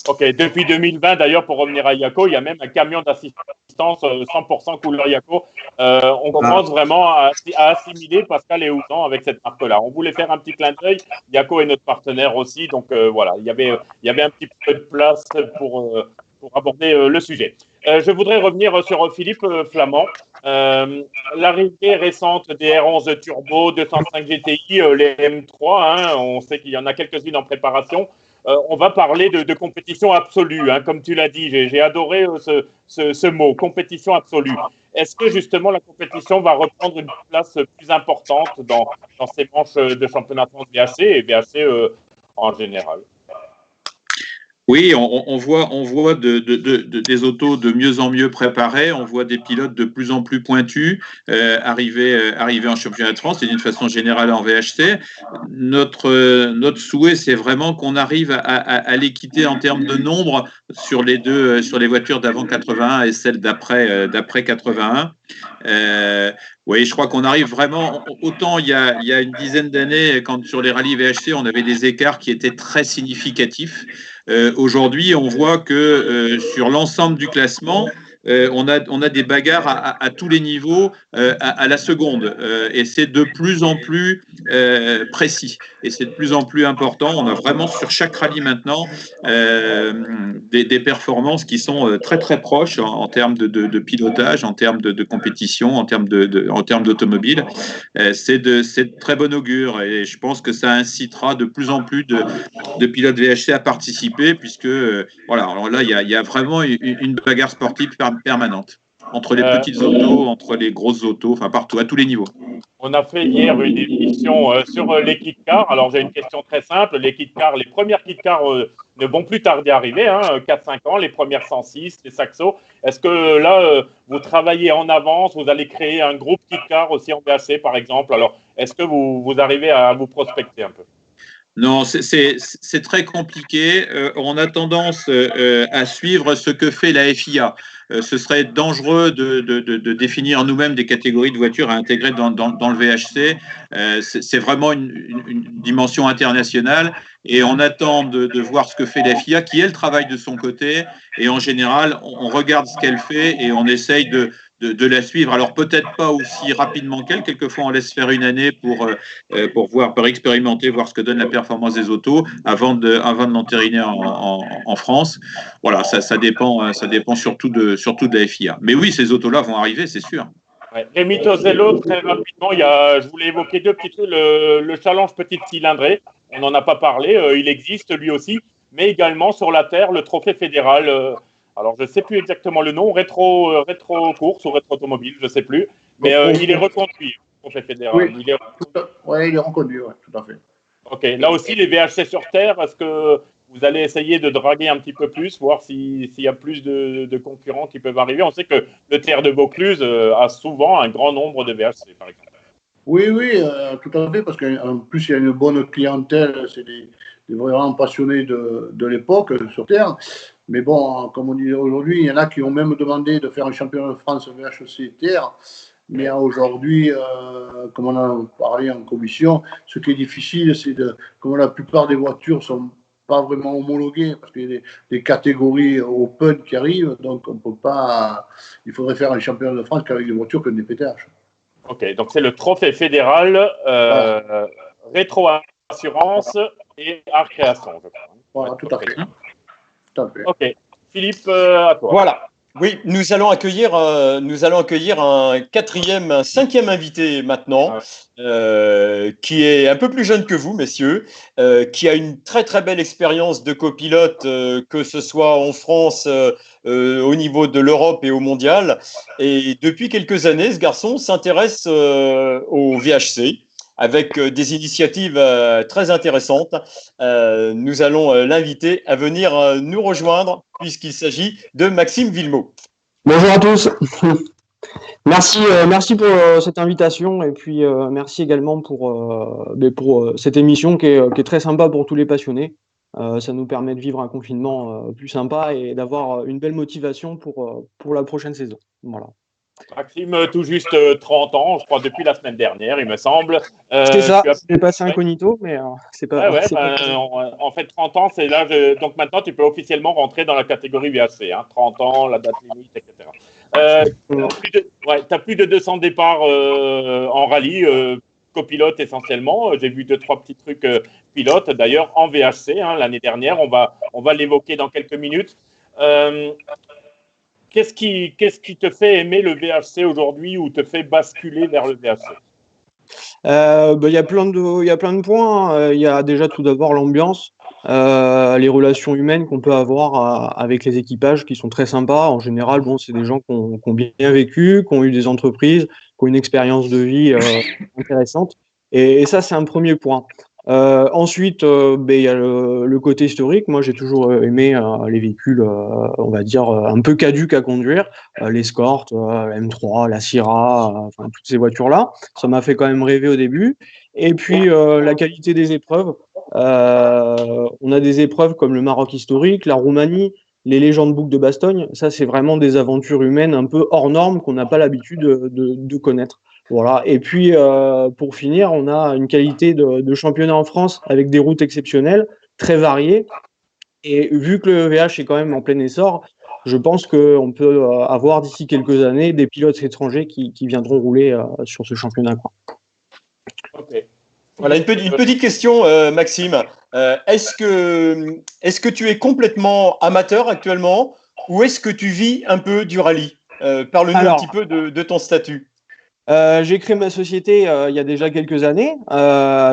Ok, depuis 2020, d'ailleurs, pour revenir à Yako, il y a même un camion d'assistance 100% couleur Yako. On commence vraiment à assimiler Pascal et Ouzan avec cette marque-là. On voulait faire un petit clin d'œil. Yako est notre partenaire aussi, donc voilà, il y avait un petit peu de place pour aborder le sujet. Je voudrais revenir sur Philippe Flamand. L'arrivée récente des R11 Turbo, 205 GTI, les M3, hein, on sait qu'il y en a quelques-unes en préparation. On va parler de compétition absolue, hein, comme tu l'as dit. J'ai adoré ce mot, compétition absolue. Est-ce que justement la compétition va reprendre une place plus importante dans ces manches de championnat de France VHC et VHC en général? Oui, on voit des autos de mieux en mieux préparées, on voit des pilotes de plus en plus pointus arriver en championnat de France et d'une façon générale en VHC. Notre souhait, c'est vraiment qu'on arrive à l'équité en termes de nombre sur les voitures d'avant 81 et celles d'après 81. Oui, je crois qu'on arrive vraiment. Autant il y a une dizaine d'années, quand sur les rallyes VHC, on avait des écarts qui étaient très significatifs. Aujourd'hui, on voit que sur l'ensemble du classement, on a des bagarres à tous les niveaux à la seconde. Et c'est de plus en plus précis. Et c'est de plus en plus important. On a vraiment sur chaque rallye maintenant des performances qui sont très très proches en termes de pilotage, en termes de compétition, en termes d'automobile. C'est de très bon augure. Et je pense que ça incitera de plus en plus de pilotes VHC à participer, puisque voilà, alors là, il y a vraiment une bagarre sportive permanente entre les petites autos, entre les grosses autos, enfin partout, à tous les niveaux. On a fait hier une émission sur les kit cars. Alors j'ai une question très simple. Les kit cars, les premières kit cars ne vont plus tarder à arriver, hein, 4-5 ans, les premières 106, les Saxo. Est-ce que là, vous travaillez en avance, vous allez créer un groupe kit car aussi en VHC par exemple? Alors, est-ce que vous arrivez à vous prospecter un peu? Non, c'est très compliqué. On a tendance à suivre ce que fait la FIA. Ce serait dangereux de définir nous-mêmes des catégories de voitures à intégrer dans le VHC. C'est vraiment une dimension internationale et on attend de voir ce que fait la FIA, qui elle travaille de son côté. Et en général, on regarde ce qu'elle fait et on essaye de la suivre. Alors peut-être pas aussi rapidement qu'elle. Quelquefois, on laisse faire une année pour expérimenter, voir ce que donne la performance des autos avant de l'entériner en France. Voilà, ça dépend surtout de la FIA. Mais oui, ces autos-là vont arriver, c'est sûr. Ouais. Rémi Tosello, très rapidement, je voulais évoquer 2 petits trucs. Le challenge petite cylindrée, on n'en a pas parlé, il existe lui aussi, mais également sur la Terre, le trophée fédéral. Alors, je ne sais plus exactement le nom, rétro course ou rétro automobile, je ne sais plus, mais il est reconduit, le trophée fédéral. Oui, il est reconduit, ouais, tout à fait. Ok, là aussi, les VHC sur Terre, est-ce que vous allez essayer de draguer un petit peu plus, voir s'il y a plus de concurrents qui peuvent arriver? On sait que le TR de Vaucluse a souvent un grand nombre de VHC, par exemple. Oui, tout à fait, parce qu'en plus, il y a une bonne clientèle, c'est des vraiment passionnés de l'époque sur Terre. Mais bon, comme on dit aujourd'hui, il y en a qui ont même demandé de faire un championnat de France VHC TR. Mais aujourd'hui, comme on a parlé en commission, ce qui est difficile, c'est comme la plupart des voitures sont pas vraiment homologuées, parce qu'il y a des catégories open qui arrivent, donc on peut pas. Il faudrait faire un championnat de France qu'avec des voitures comme des PTH. Ok, donc c'est le trophée fédéral rétro assurance et Art Création, je crois. Voilà, tout à fait. Tout à fait. Ok. Philippe, à toi. Voilà. Oui, nous allons accueillir un cinquième invité maintenant, qui est un peu plus jeune que vous, messieurs, qui a une très très belle expérience de copilote, que ce soit en France, au niveau de l'Europe et au mondial. Et depuis quelques années, ce garçon s'intéresse au VHC. Avec des initiatives très intéressantes. Nous allons l'inviter à venir nous rejoindre puisqu'il s'agit de Maxime Villemot. Bonjour à tous. Merci pour cette invitation et puis merci également pour cette émission qui est très sympa pour tous les passionnés. Ça nous permet de vivre un confinement plus sympa et d'avoir une belle motivation pour la prochaine saison. Voilà. Maxime, tout juste 30 ans, je crois, depuis la semaine dernière, il me semble. C'est ça, c'est passé incognito, mais c'est pas... en fait, 30 ans, c'est l'âge... Donc maintenant, tu peux officiellement rentrer dans la catégorie VHC, 30 ans, la date limite, etc. Tu as plus de 200 départs en rallye, copilote essentiellement. J'ai vu 2-3 petits trucs pilotes, d'ailleurs, en VHC, l'année dernière. On va l'évoquer dans quelques minutes. Qu'est-ce qui te fait aimer le VHC aujourd'hui ou te fait basculer vers le VHC? Il y a plein de points. Il y a déjà tout d'abord l'ambiance, les relations humaines qu'on peut avoir avec les équipages qui sont très sympas. En général, c'est des gens qui ont bien vécu, qui ont eu des entreprises, qui ont une expérience de vie intéressante. Et ça, c'est un premier point. Ensuite, il y a le côté historique. Moi, j'ai toujours aimé les véhicules, on va dire, un peu caduques à conduire, l'Escort, la M3, la Syrah, toutes ces voitures-là. Ça m'a fait quand même rêver au début. Et puis, la qualité des épreuves. On a des épreuves comme le Maroc historique, la Roumanie, les légendes boucles de Bastogne. Ça, c'est vraiment des aventures humaines un peu hors normes qu'on n'a pas l'habitude de connaître. Voilà. Et puis, pour finir, on a une qualité de championnat en France avec des routes exceptionnelles, très variées. Et vu que le VH est quand même en plein essor, je pense qu'on peut avoir d'ici quelques années des pilotes étrangers qui viendront rouler sur ce championnat. Okay. Voilà, une petite question, Maxime. Est-ce que tu es complètement amateur actuellement ou est-ce que tu vis un peu du rallye? Parle-nous un petit peu de ton statut. J'ai créé ma société il y a déjà quelques années.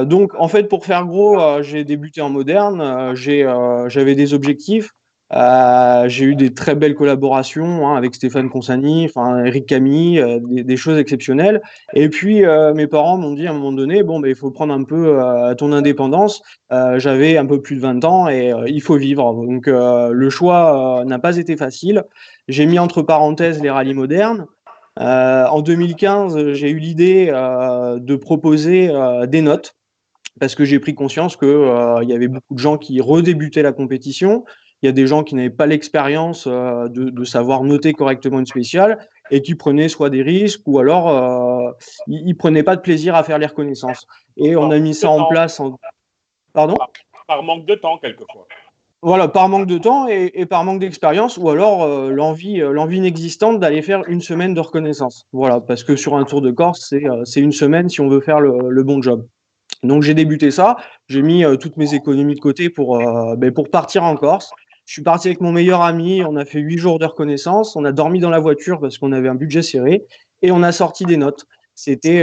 Donc, en fait, pour faire gros, j'ai débuté en moderne. J'avais des objectifs. J'ai eu des très belles collaborations avec Stéphane Consani, Eric Camille, des choses exceptionnelles. Et puis, mes parents m'ont dit à un moment donné, il faut prendre un peu ton indépendance. J'avais un peu plus de 20 ans et il faut vivre. Donc, le choix n'a pas été facile. J'ai mis entre parenthèses les rallyes modernes. En 2015, j'ai eu l'idée de proposer des notes parce que j'ai pris conscience que il y avait beaucoup de gens qui redébutaient la compétition. Il y a des gens qui n'avaient pas l'expérience de savoir noter correctement une spéciale et qui prenaient soit des risques ou alors ils prenaient pas de plaisir à faire les reconnaissances. Et on a mis ça en place. Pardon ? Par manque de temps, quelquefois. Voilà, par manque de temps et par manque d'expérience, ou alors l'envie inexistante d'aller faire une semaine de reconnaissance. Voilà, parce que sur un Tour de Corse, c'est une semaine si on veut faire le bon job. Donc j'ai débuté ça, j'ai mis toutes mes économies de côté pour partir en Corse. Je suis parti avec mon meilleur ami, on a fait 8 jours de reconnaissance, on a dormi dans la voiture parce qu'on avait un budget serré et on a sorti des notes. C'était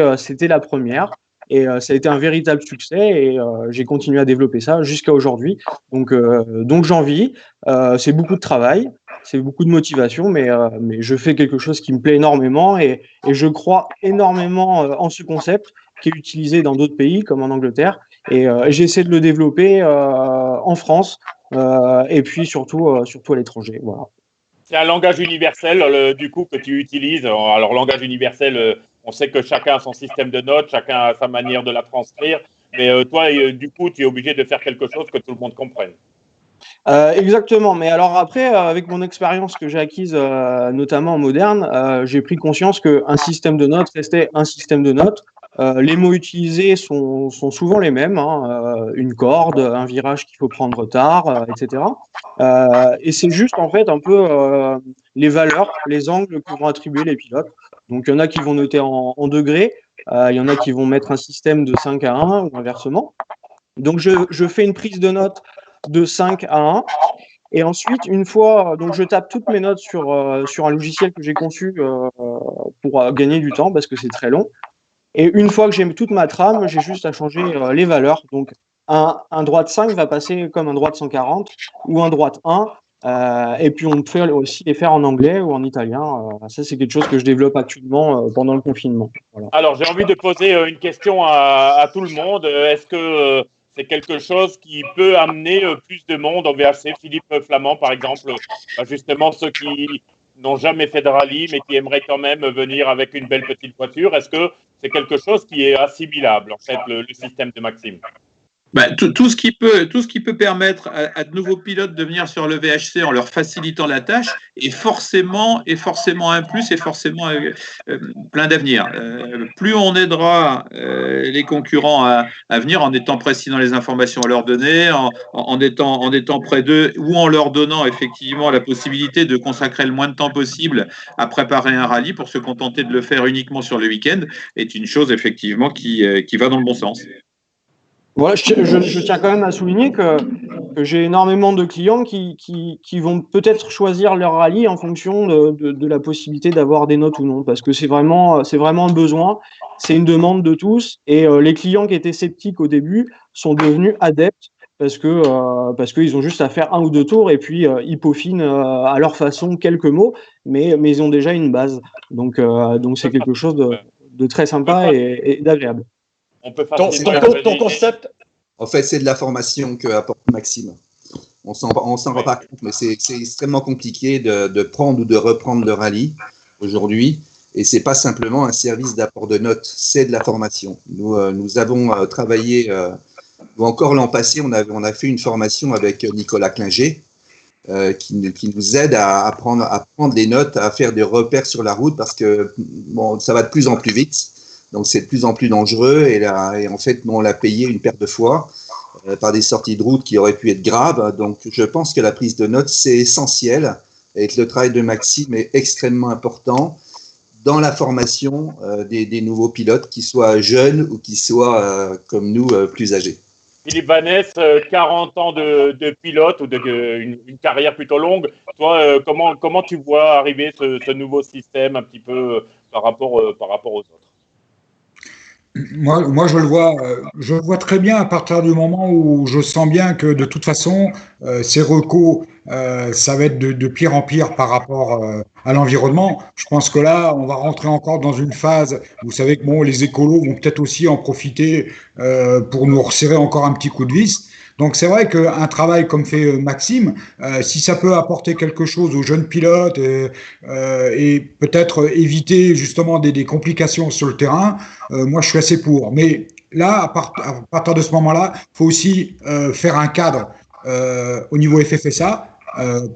la première. Et ça a été un véritable succès et j'ai continué à développer ça jusqu'à aujourd'hui. Donc j'en vis. C'est beaucoup de travail, c'est beaucoup de motivation, mais je fais quelque chose qui me plaît énormément et je crois énormément en ce concept qui est utilisé dans d'autres pays comme en Angleterre. Et j'essaie de le développer en France et puis surtout à l'étranger. Voilà. C'est un langage universel, du coup, que tu utilises. Alors, langage universel, on sait que chacun a son système de notes, chacun a sa manière de la transcrire. Mais toi, du coup, tu es obligé de faire quelque chose que tout le monde comprenne. Exactement. Mais alors après, avec mon expérience que j'ai acquise, notamment en moderne, j'ai pris conscience qu'un système de notes restait un système de notes. Les mots utilisés sont souvent les mêmes, une corde, un virage qu'il faut prendre tard, etc. Et c'est juste en fait un peu les valeurs, les angles que vont attribuer les pilotes. Donc il y en a qui vont noter en degrés, il y en a qui vont mettre un système de 5 à 1 ou inversement. Donc, je fais une prise de notes de 5 à 1. Et ensuite, une fois, donc je tape toutes mes notes sur un logiciel que j'ai conçu pour gagner du temps parce que c'est très long. Et une fois que j'ai toute ma trame, j'ai juste à changer les valeurs. Donc, un droite 5 va passer comme un droite 140 ou un droite 1. Et puis, on peut aussi les faire en anglais ou en italien. Ça, c'est quelque chose que je développe actuellement pendant le confinement. Voilà. Alors, j'ai envie de poser une question à tout le monde. Est-ce que c'est quelque chose qui peut amener plus de monde au VHC? Philippe Flamand, par exemple, justement ceux qui n'ont jamais fait de rallye, mais qui aimeraient quand même venir avec une belle petite voiture. Est-ce que c'est quelque chose qui est assimilable, en fait, le système de Maxime? Tout ce qui peut permettre à de nouveaux pilotes de venir sur le VHC en leur facilitant la tâche est forcément un plus et forcément plein d'avenir. Plus on aidera les concurrents à venir en étant précis dans les informations à leur donner, en étant près d'eux ou en leur donnant effectivement la possibilité de consacrer le moins de temps possible à préparer un rallye pour se contenter de le faire uniquement sur le week-end, est une chose effectivement qui va dans le bon sens. Voilà, je tiens quand même à souligner que j'ai énormément de clients qui vont peut-être choisir leur rallye en fonction de la possibilité d'avoir des notes ou non, parce que c'est vraiment un besoin, c'est une demande de tous, et les clients qui étaient sceptiques au début sont devenus adeptes parce qu'ils ont juste à faire 1 ou 2 tours et puis ils peaufinent à leur façon quelques mots, mais ils ont déjà une base, donc c'est quelque chose de très sympa et d'agréable. On peut ton concept. En fait, c'est de la formation que apporte Maxime. On s'en rend pas compte, mais c'est extrêmement compliqué de prendre ou de reprendre le rallye aujourd'hui. Et c'est pas simplement un service d'apport de notes, c'est de la formation. Nous avons travaillé, ou encore l'an passé, on a fait une formation avec Nicolas Klinger, qui nous aide à prendre des notes, à faire des repères sur la route, parce que ça va de plus en plus vite. Donc, c'est de plus en plus dangereux et en fait, on l'a payé une paire de fois par des sorties de route qui auraient pu être graves. Donc, je pense que la prise de notes, c'est essentiel et que le travail de Maxime est extrêmement important dans la formation des nouveaux pilotes, qu'ils soient jeunes ou qu'ils soient, comme nous, plus âgés. Philippe Vanesse, 40 ans de pilote ou une carrière plutôt longue. Toi, comment tu vois arriver ce nouveau système un petit peu par rapport aux autres? Moi, je le vois très bien à partir du moment où je sens bien que de toute façon, ces recos, ça va être de pire en pire par rapport à l'environnement. Je pense que là, on va rentrer encore dans une phase. Vous savez que les écolos vont peut-être aussi en profiter pour nous resserrer encore un petit coup de vis. Donc c'est vrai qu'un travail comme fait Maxime, si ça peut apporter quelque chose aux jeunes pilotes et peut-être éviter justement des complications sur le terrain, moi je suis assez pour. Mais là, à partir de ce moment-là, il faut aussi faire un cadre au niveau FFSA.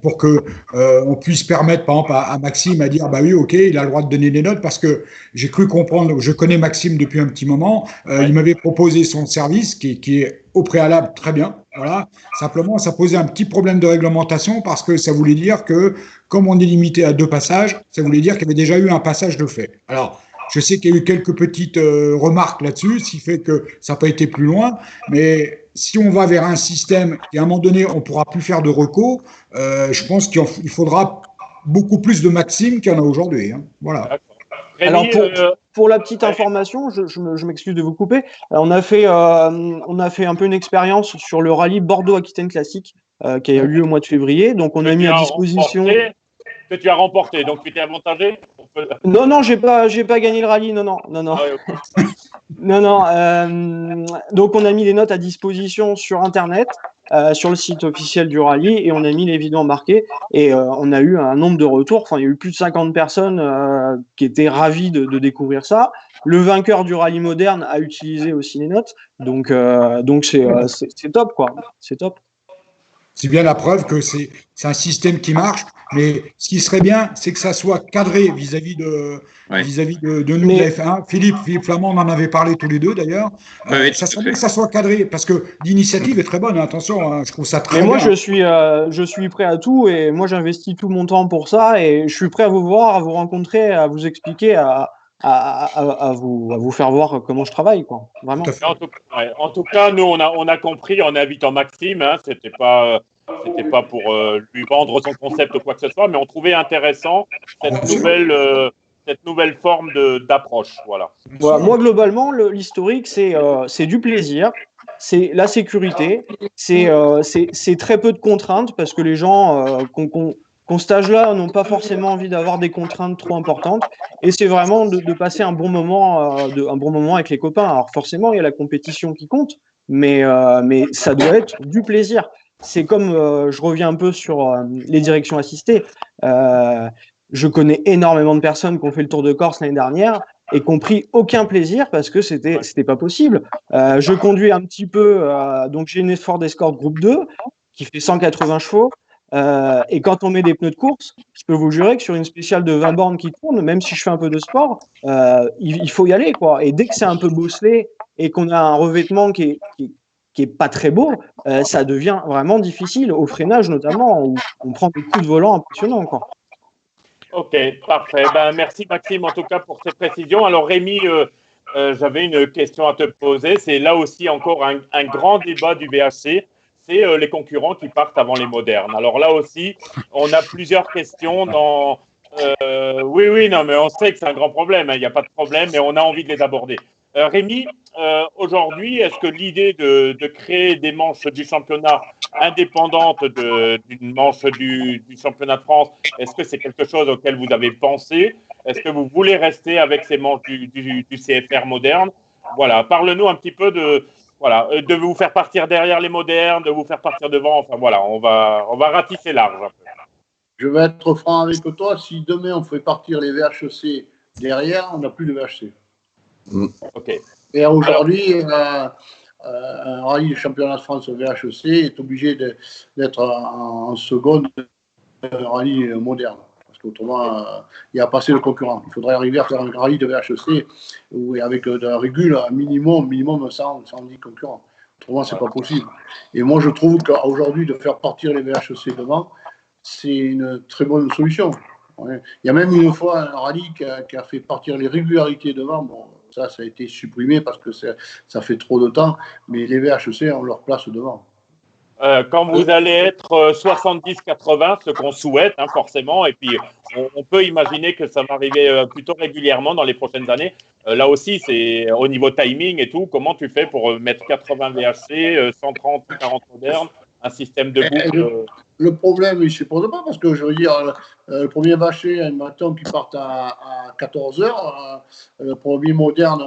Pour que on puisse permettre, par exemple, à Maxime à dire, bah oui, ok, il a le droit de donner des notes, parce que j'ai cru comprendre, je connais Maxime depuis un petit moment, il m'avait proposé son service qui est au préalable très bien, voilà. Simplement, ça posait un petit problème de réglementation, parce que ça voulait dire que, comme on est limité à 2 passages, ça voulait dire qu'il y avait déjà eu un passage de fait. Alors, je sais qu'il y a eu quelques petites remarques là-dessus, ce qui fait que ça n'a pas été plus loin, mais si on va vers un système et à un moment donné, on ne pourra plus faire de recos, je pense qu'il faudra beaucoup plus de Maxime qu'il y en a aujourd'hui. Hein. Voilà. Alors pour la petite information, je m'excuse de vous couper. On a fait un peu une expérience sur le rallye Bordeaux-Aquitaine Classique qui a eu lieu au mois de février. Donc on a mis à disposition. Que tu as remporté, donc tu étais avantagé? Non, j'ai pas gagné le rallye, non. Ouais, Non. Donc on a mis les notes à disposition sur Internet, sur le site officiel du rallye, et on a mis les vidéos embarquées, et on a eu un nombre de retours. Enfin, il y a eu plus de 50 personnes qui étaient ravies de découvrir ça. Le vainqueur du rallye moderne a utilisé aussi les notes, donc c'est top, quoi. C'est top. C'est bien la preuve que c'est un système qui marche, mais ce qui serait bien, c'est que ça soit cadré vis-à-vis de nous, de la F1. Philippe Flamand, on en avait parlé tous les deux d'ailleurs. Ça serait bien que ça soit cadré, parce que l'initiative est très bonne, attention, je trouve ça très bien. Mais moi, je suis prêt à tout, et moi, j'investis tout mon temps pour ça, et je suis prêt à vous voir, à vous rencontrer, à vous expliquer, à à vous faire voir comment je travaille, quoi. Vraiment. En tout cas, nous, on a compris en invitant Maxime, hein, c'était pas pour lui vendre son concept ou quoi que ce soit, mais on trouvait intéressant cette nouvelle forme d'approche. Voilà. Voilà, moi, globalement, l'historique, c'est du plaisir, c'est la sécurité, c'est très peu de contraintes parce que les gens qu'on stage-là n'ont pas forcément envie d'avoir des contraintes trop importantes. Et c'est vraiment de passer un bon moment avec les copains. Alors forcément, il y a la compétition qui compte, mais ça doit être du plaisir. C'est comme, je reviens un peu sur les directions assistées. Je connais énormément de personnes qui ont fait le Tour de Corse l'année dernière et qui n'ont pris aucun plaisir parce que c'était pas possible. Je conduis un petit peu, donc j'ai une Ford Escort Groupe 2 qui fait 180 chevaux. Et quand on met des pneus de course, je peux vous jurer que sur une spéciale de 20 bornes qui tourne, même si je fais un peu de sport, il faut y aller, quoi. Et dès que c'est un peu bosselé et qu'on a un revêtement qui est pas très beau, ça devient vraiment difficile, au freinage notamment, où on prend des coups de volant impressionnants, quoi. Ok, parfait. Ben, merci Maxime en tout cas pour ces précisions. Alors Rémi, j'avais une question à te poser. C'est là aussi encore un grand débat du VHC. C'est les concurrents qui partent avant les modernes. Alors là aussi, on a plusieurs questions dans... oui, non, mais on sait que c'est un grand problème, hein, il n'y a pas de problème, mais on a envie de les aborder. Rémi, aujourd'hui, est-ce que l'idée de créer des manches du championnat indépendantes d'une manche du championnat de France, est-ce que c'est quelque chose auquel vous avez pensé? Est-ce que vous voulez rester avec ces manches du CFR moderne? Voilà, parle-nous un petit peu de vous faire partir derrière les modernes, de vous faire partir devant. Enfin voilà, on va ratisser large un peu. Je vais être franc avec toi. Si demain on fait partir les VHC derrière, on n'a plus de VHC. Ok. Et aujourd'hui, un rallye du championnat de France VHC est obligé d'être en seconde rallye moderne. Parce qu'autrement, il y a passé le concurrent. Il faudrait arriver à faire un rallye de VHC où, avec de la régule, un minimum 110 concurrents. Autrement, c'est pas possible. Et moi, je trouve qu'aujourd'hui, de faire partir les VHC devant, c'est une très bonne solution. Il y a même une fois un rallye qui a fait partir les régularités devant. Bon, ça a été supprimé parce que ça fait trop de temps, mais les VHC ont leur place devant. Quand vous allez être 70-80, ce qu'on souhaite, hein, forcément, et puis on peut imaginer que ça va arriver plutôt régulièrement dans les prochaines années. Là aussi, c'est au niveau timing et tout, comment tu fais pour mettre 80 VHC, 130 ou 40 modernes, un système de boucle Le problème, il ne se pose pas, parce que je veux dire, le premier VHC, admettons qu'il parte à 14h, le premier moderne,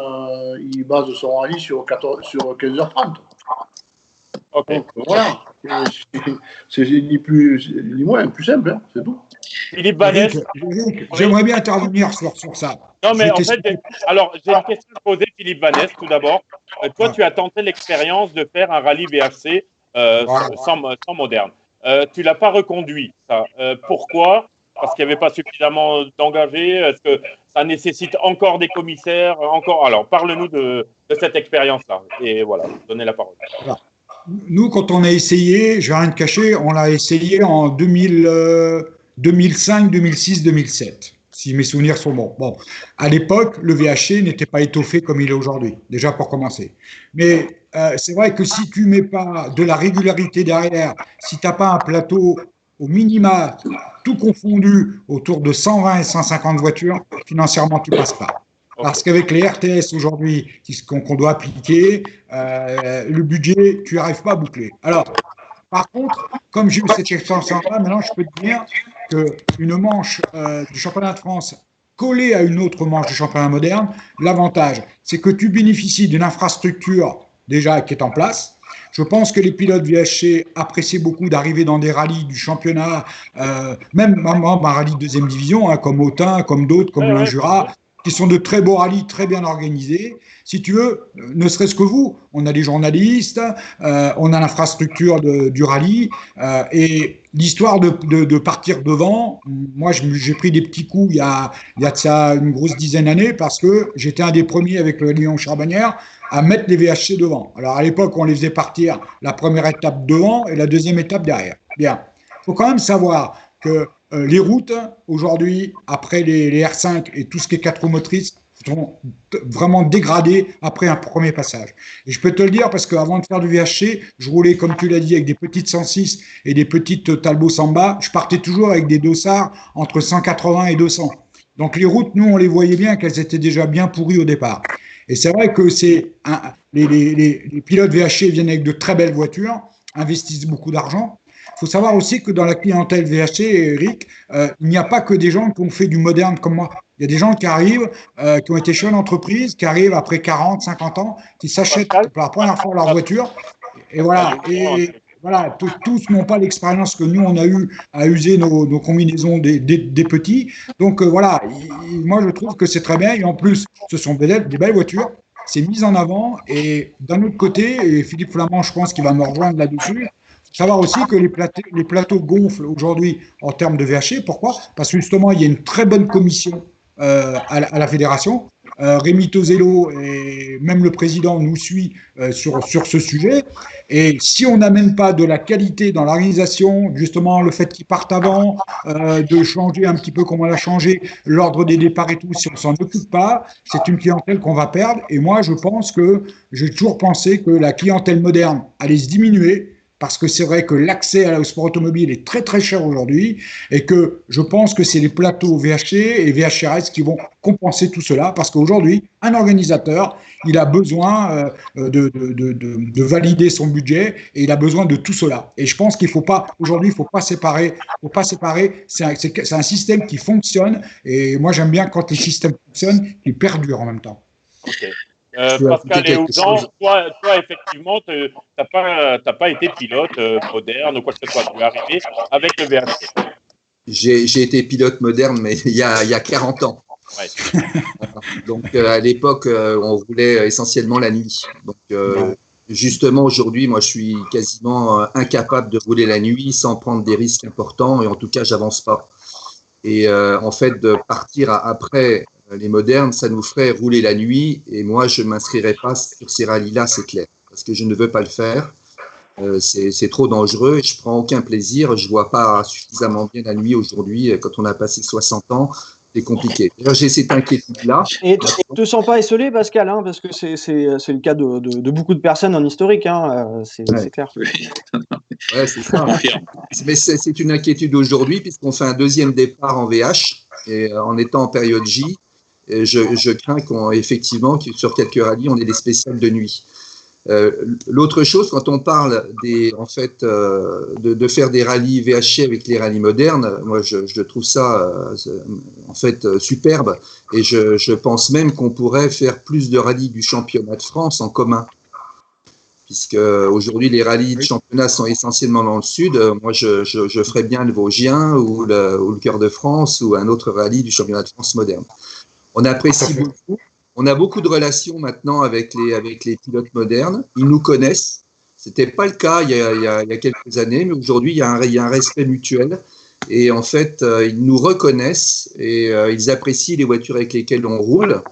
il base son rallye sur 15h30. Ok. Donc, voilà, c'est ni plus ni moins, plus simple, hein, c'est tout. Philippe Vannès. J'aimerais bien intervenir sur ça. Non, mais en fait, alors j'ai une question à poser, Philippe Vannès, tout d'abord. Toi, tu as tenté l'expérience de faire un rallye VHC sans moderne. Tu ne l'as pas reconduit, ça. Pourquoi? Parce qu'il n'y avait pas suffisamment d'engagés. Est-ce que ça nécessite encore des commissaires? Alors, parle-nous de cette expérience-là. Et voilà, donnez la parole. Voilà. Nous, quand on a essayé, je vais rien te cacher, on l'a essayé en 2005, 2006, 2007, si mes souvenirs sont bons. Bon, à l'époque, le VHC n'était pas étoffé comme il est aujourd'hui, déjà pour commencer. Mais c'est vrai que si tu mets pas de la régularité derrière, si tu n'as pas un plateau au minima, tout confondu, autour de 120 et 150 voitures, financièrement, tu passes pas. Parce qu'avec les RTS aujourd'hui qu'on doit appliquer, le budget, tu n'y arrives pas à boucler. Alors, par contre, comme j'ai eu cette expérience-là, maintenant je peux te dire qu'une manche du championnat de France collée à une autre manche du championnat moderne, l'avantage, c'est que tu bénéficies d'une infrastructure déjà qui est en place. Je pense que les pilotes VHC appréciaient beaucoup d'arriver dans des rallyes du championnat, même un rallye de deuxième division, hein, comme Autun, comme d'autres, comme le Jura, qui sont de très beaux rallyes, très bien organisés. Si tu veux, ne serait-ce que vous, on a des journalistes, on a l'infrastructure du rallye, et l'histoire de partir devant, moi j'ai pris des petits coups il y a de ça une grosse dizaine d'années, parce que j'étais un des premiers avec le Lyon Charbonnière à mettre les VHC devant. Alors à l'époque, on les faisait partir la première étape devant et la deuxième étape derrière. Bien, il faut quand même savoir que les routes, aujourd'hui, après les R5 et tout ce qui est 4 roues motrices, sont vraiment dégradés après un premier passage. Et je peux te le dire parce qu'avant de faire du VHC, je roulais, comme tu l'as dit, avec des petites 106 et des petites Talbot Samba. Je partais toujours avec des dossards entre 180 et 200. Donc les routes, nous, on les voyait bien qu'elles étaient déjà bien pourries au départ. Et c'est vrai que les pilotes VHC viennent avec de très belles voitures, investissent beaucoup d'argent. Il faut savoir aussi que dans la clientèle VHC, Eric, il n'y a pas que des gens qui ont fait du moderne comme moi. Il y a des gens qui arrivent, qui ont été chefs d'entreprise, qui arrivent après 40, 50 ans, qui s'achètent pour la première fois leur voiture. Et voilà. Et voilà, tous n'ont pas l'expérience que nous, on a eu à user nos combinaisons des petits. Donc voilà, moi je trouve que c'est très bien. Et en plus, ce sont des belles voitures. C'est mis en avant. Et d'un autre côté, et Philippe Flamand, je pense qu'il va me rejoindre là-dessus, il faut savoir aussi que les plateaux gonflent aujourd'hui en termes de VHC. Pourquoi? Parce que justement, il y a une très bonne commission à la fédération. Rémi Tozello et même le président nous suit sur ce sujet. Et si on n'amène pas de la qualité dans l'organisation, justement le fait qu'ils partent avant, de changer un petit peu comme on l'a changé, l'ordre des départs et tout, si on s'en occupe pas, c'est une clientèle qu'on va perdre. Et moi, j'ai toujours pensé que la clientèle moderne allait se diminuer, parce que c'est vrai que l'accès au sport automobile est très très cher aujourd'hui et que je pense que c'est les plateaux VHC et VHRS qui vont compenser tout cela, parce qu'aujourd'hui, un organisateur, il a besoin de valider son budget et il a besoin de tout cela. Et je pense qu'il faut pas, aujourd'hui, il faut pas séparer. C'est un système qui fonctionne et moi j'aime bien quand les systèmes fonctionnent, qu'ils perdurent en même temps. Okay. Pascal et Ouzan, toi, effectivement, tu n'as pas été pilote moderne ou quoi que ce soit. Tu es arrivé avec le VHC. J'ai été pilote moderne, mais il y a 40 ans. Ouais. Donc, à l'époque, on roulait essentiellement la nuit. Donc, justement, aujourd'hui, moi, je suis quasiment incapable de rouler la nuit sans prendre des risques importants. Et en tout cas, j'avance pas. Et en fait, de partir après les modernes, ça nous ferait rouler la nuit. Et moi, je ne m'inscrirai pas sur ces rallyes-là, c'est clair. Parce que je ne veux pas le faire. C'est trop dangereux et je prends aucun plaisir. Je vois pas suffisamment bien la nuit aujourd'hui. Quand on a passé 60 ans, c'est compliqué. J'ai cette inquiétude-là. Et tu ne te sens pas esselé, Pascal, hein, parce que c'est le cas de beaucoup de personnes en historique. Hein, c'est clair. Ouais, c'est ça. Mais c'est une inquiétude aujourd'hui puisqu'on fait un deuxième départ en VH et en étant en période J. Et je crains qu'effectivement, sur quelques rallyes, on ait des spéciales de nuit. L'autre chose, quand on parle de faire des rallyes VHC avec les rallyes modernes, moi je trouve ça superbe et je pense même qu'on pourrait faire plus de rallyes du championnat de France en commun, puisque aujourd'hui les rallyes de championnat sont essentiellement dans le sud. Moi je ferais bien le Vosgien ou le Cœur de France ou un autre rallye du championnat de France moderne. On apprécie beaucoup. On a beaucoup de relations maintenant avec les pilotes modernes. Ils nous connaissent. C'était pas le cas il y a quelques années, mais aujourd'hui il y a un respect mutuel. Et en fait, ils nous reconnaissent et ils apprécient les voitures avec lesquelles on roule.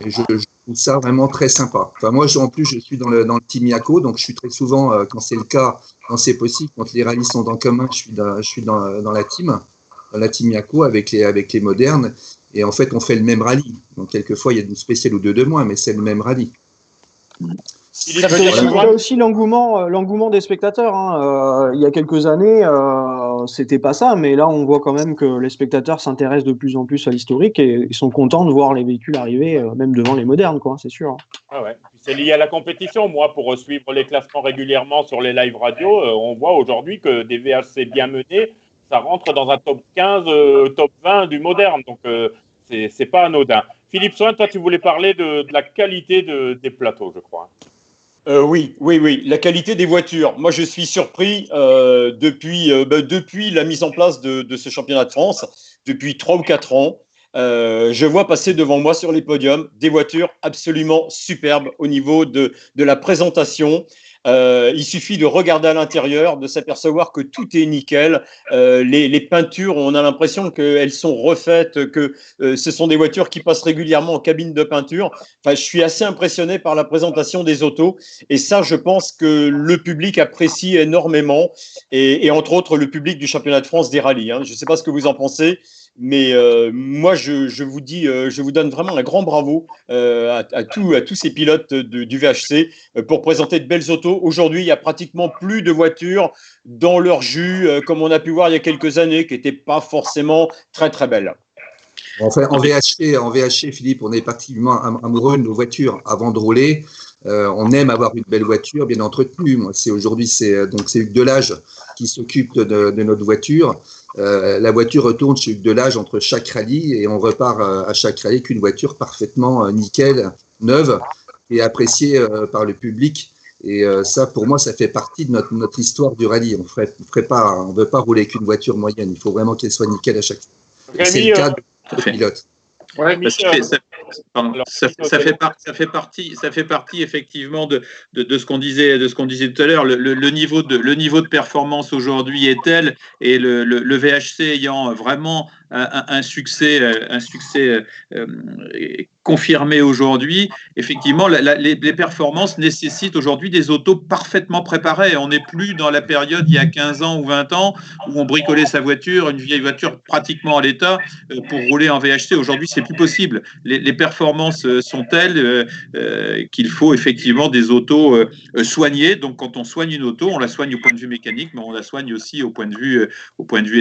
Et je trouve ça vraiment très sympa. Enfin, moi, en plus, je suis dans le team Yako, donc je suis très souvent, quand c'est le cas, quand c'est possible, quand les rallyes sont en commun, je suis dans la team Yako avec les modernes. Et en fait, on fait le même rallye. Donc, quelquefois, il y a une spéciale ou deux de moins, mais c'est le même rallye. Ça fait aussi l'engouement des spectateurs. Hein. Il y a quelques années, c'était pas ça, mais là, on voit quand même que les spectateurs s'intéressent de plus en plus à l'historique et ils sont contents de voir les véhicules arriver, même devant les modernes, quoi, c'est sûr. Ah ouais. C'est lié à la compétition. Moi, pour suivre les classements régulièrement sur les live radio, on voit aujourd'hui que des VHC bien menés, ça rentre dans un top 15, top 20 du moderne. Donc, c'est pas anodin. Philippe Soin, toi, tu voulais parler de la qualité des plateaux, je crois. Oui. La qualité des voitures. Moi, je suis surpris depuis la mise en place de ce championnat de France, depuis 3 ou 4 ans. Je vois passer devant moi sur les podiums des voitures absolument superbes au niveau de la présentation. Il suffit de regarder à l'intérieur, de s'apercevoir que tout est nickel. Les peintures, on a l'impression qu'elles sont refaites, que ce sont des voitures qui passent régulièrement en cabine de peinture. Enfin, je suis assez impressionné par la présentation des autos. Et ça, je pense que le public apprécie énormément. Et entre autres, le public du championnat de France des rallyes. Hein. Je ne sais pas ce que vous en pensez, Mais moi, je vous dis, je vous donne vraiment un grand bravo à tous ces pilotes du VHC pour présenter de belles autos. Aujourd'hui, il y a pratiquement plus de voitures dans leur jus, comme on a pu voir il y a quelques années, qui n'étaient pas forcément très très belles. Enfin, en VHC, Philippe, on est particulièrement amoureux de nos voitures. Avant de rouler, on aime avoir une belle voiture bien entretenue. Moi, aujourd'hui, c'est Hugues Delage qui s'occupe de notre voiture. La voiture retourne chez Hugues Delage entre chaque rallye et on repart à chaque rallye avec une voiture parfaitement nickel, neuve et appréciée par le public. Et ça, pour moi, ça fait partie de notre histoire du rallye. On ne veut pas rouler avec une voiture moyenne. Il faut vraiment qu'elle soit nickel à chaque fois. C'est le cas de pilote. Ouais, ça fait partie effectivement de ce qu'on disait tout à l'heure. Le niveau de performance aujourd'hui est tel, et le VHC ayant vraiment un succès confirmé aujourd'hui, effectivement, les performances nécessitent aujourd'hui des autos parfaitement préparées. On n'est plus dans la période il y a 15 ans ou 20 ans où on bricolait sa voiture, une vieille voiture pratiquement à l'état, pour rouler en VHC. Aujourd'hui, c'est plus possible. Les performances sont telles qu'il faut effectivement des autos soignées. Donc, quand on soigne une auto, on la soigne au point de vue mécanique, mais on la soigne aussi au point de vue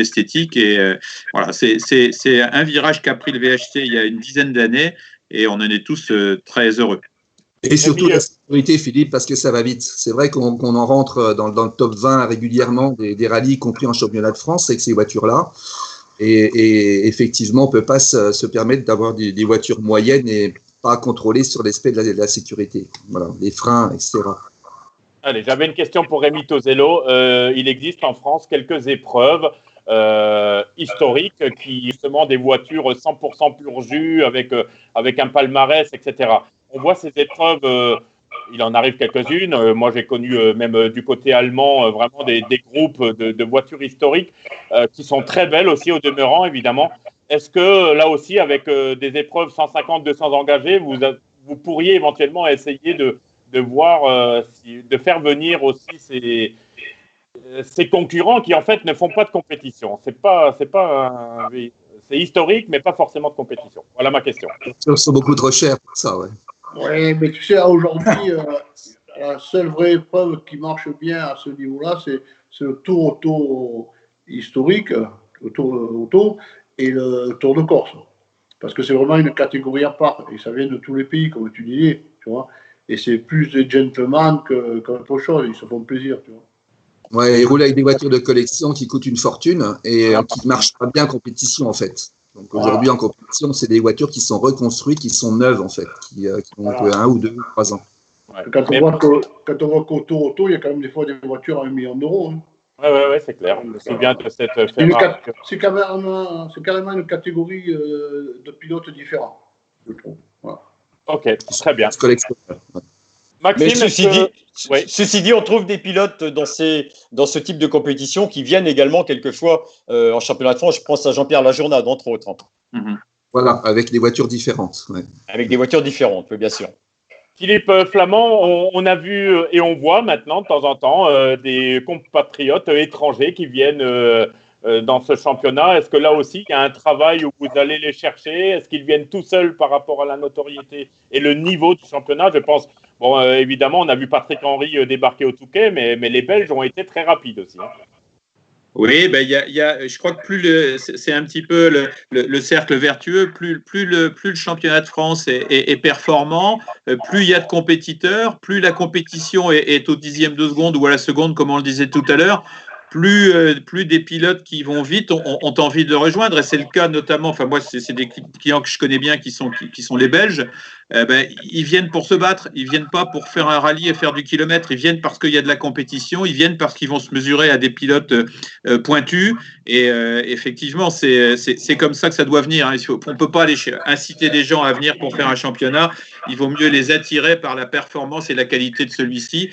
esthétique. Et voilà, c'est un virage qu'a pris le VHC il y a une dizaine d'années. Et on en est tous très heureux. Et surtout la sécurité, Philippe, parce que ça va vite. C'est vrai qu'on en rentre dans le top 20 régulièrement des rallyes, y compris en championnat de France, avec ces voitures-là. Et effectivement, on ne peut pas se permettre d'avoir des voitures moyennes et pas contrôler sur l'aspect de la sécurité. Voilà, les freins, etc. Allez, j'avais une question pour Rémi Tosello. Il existe en France quelques épreuves historiques qui, justement, des voitures 100% pur jus avec un palmarès, etc. On voit ces épreuves, il en arrive quelques-unes. Moi, j'ai connu même du côté allemand vraiment des groupes de voitures historiques qui sont très belles aussi au demeurant, évidemment. Est-ce que là aussi, avec des épreuves 150-200 engagés, vous pourriez éventuellement essayer de voir, de faire venir aussi ces concurrents qui en fait ne font pas de compétition. C'est historique, mais pas forcément de compétition. Voilà ma question. Ils sont beaucoup trop chers pour ça, ouais. Oui, mais tu sais, aujourd'hui, la seule vraie épreuve qui marche bien à ce niveau-là, c'est le Tour auto historique, le Tour auto, et le Tour de Corse. Parce que c'est vraiment une catégorie à part, et ça vient de tous les pays, comme tu disais, tu vois. Et c'est plus des gentlemen qu'autre chose, ils se font plaisir, tu vois. Ouais, ils roulent avec des voitures de collection qui coûtent une fortune et qui ne marchent pas bien en compétition, en fait. Donc aujourd'hui, en compétition, c'est des voitures qui sont reconstruites, qui sont neuves, en fait, qui ont 1 ou 2 ou 3 ans. Ouais. Quand on voit qu'au Tour auto, il y a quand même des fois des voitures à 1 million d'euros. Hein. Oui, c'est clair. Je me souviens de cette Ferrari. C'est carrément une catégorie de pilotes différents, je trouve. Voilà. Ok, très bien. Maxime, mais ceci dit, on trouve des pilotes dans ce type de compétition qui viennent également quelquefois en championnat de France. Je pense à Jean-Pierre Lajournade, entre autres. Voilà, avec des voitures différentes. Ouais. Avec des voitures différentes, bien sûr. Philippe Flamand, on a vu et on voit maintenant de temps en temps des compatriotes étrangers qui viennent dans ce championnat. Est-ce que là aussi, il y a un travail où vous allez les chercher? Est-ce qu'ils viennent tout seuls par rapport à la notoriété et le niveau du championnat? Je pense, évidemment, on a vu Patrick Henry débarquer au Touquet, mais les Belges ont été très rapides aussi. Hein. Oui, je crois que c'est un petit peu le cercle vertueux, plus le championnat de France est performant, plus il y a de compétiteurs, plus la compétition est au dixième de seconde ou à la seconde, comme on le disait tout à l'heure, plus des pilotes qui vont vite ont envie de le rejoindre. Et c'est le cas notamment, enfin moi, c'est des clients que je connais bien qui sont les Belges. Ils viennent pour se battre, ils viennent pas pour faire un rallye et faire du kilomètre, ils viennent parce qu'il y a de la compétition, ils viennent parce qu'ils vont se mesurer à des pilotes pointus. Et effectivement, c'est comme ça que ça doit venir. Hein. On ne peut pas aller inciter des gens à venir pour faire un championnat. Il vaut mieux les attirer par la performance et la qualité de celui-ci.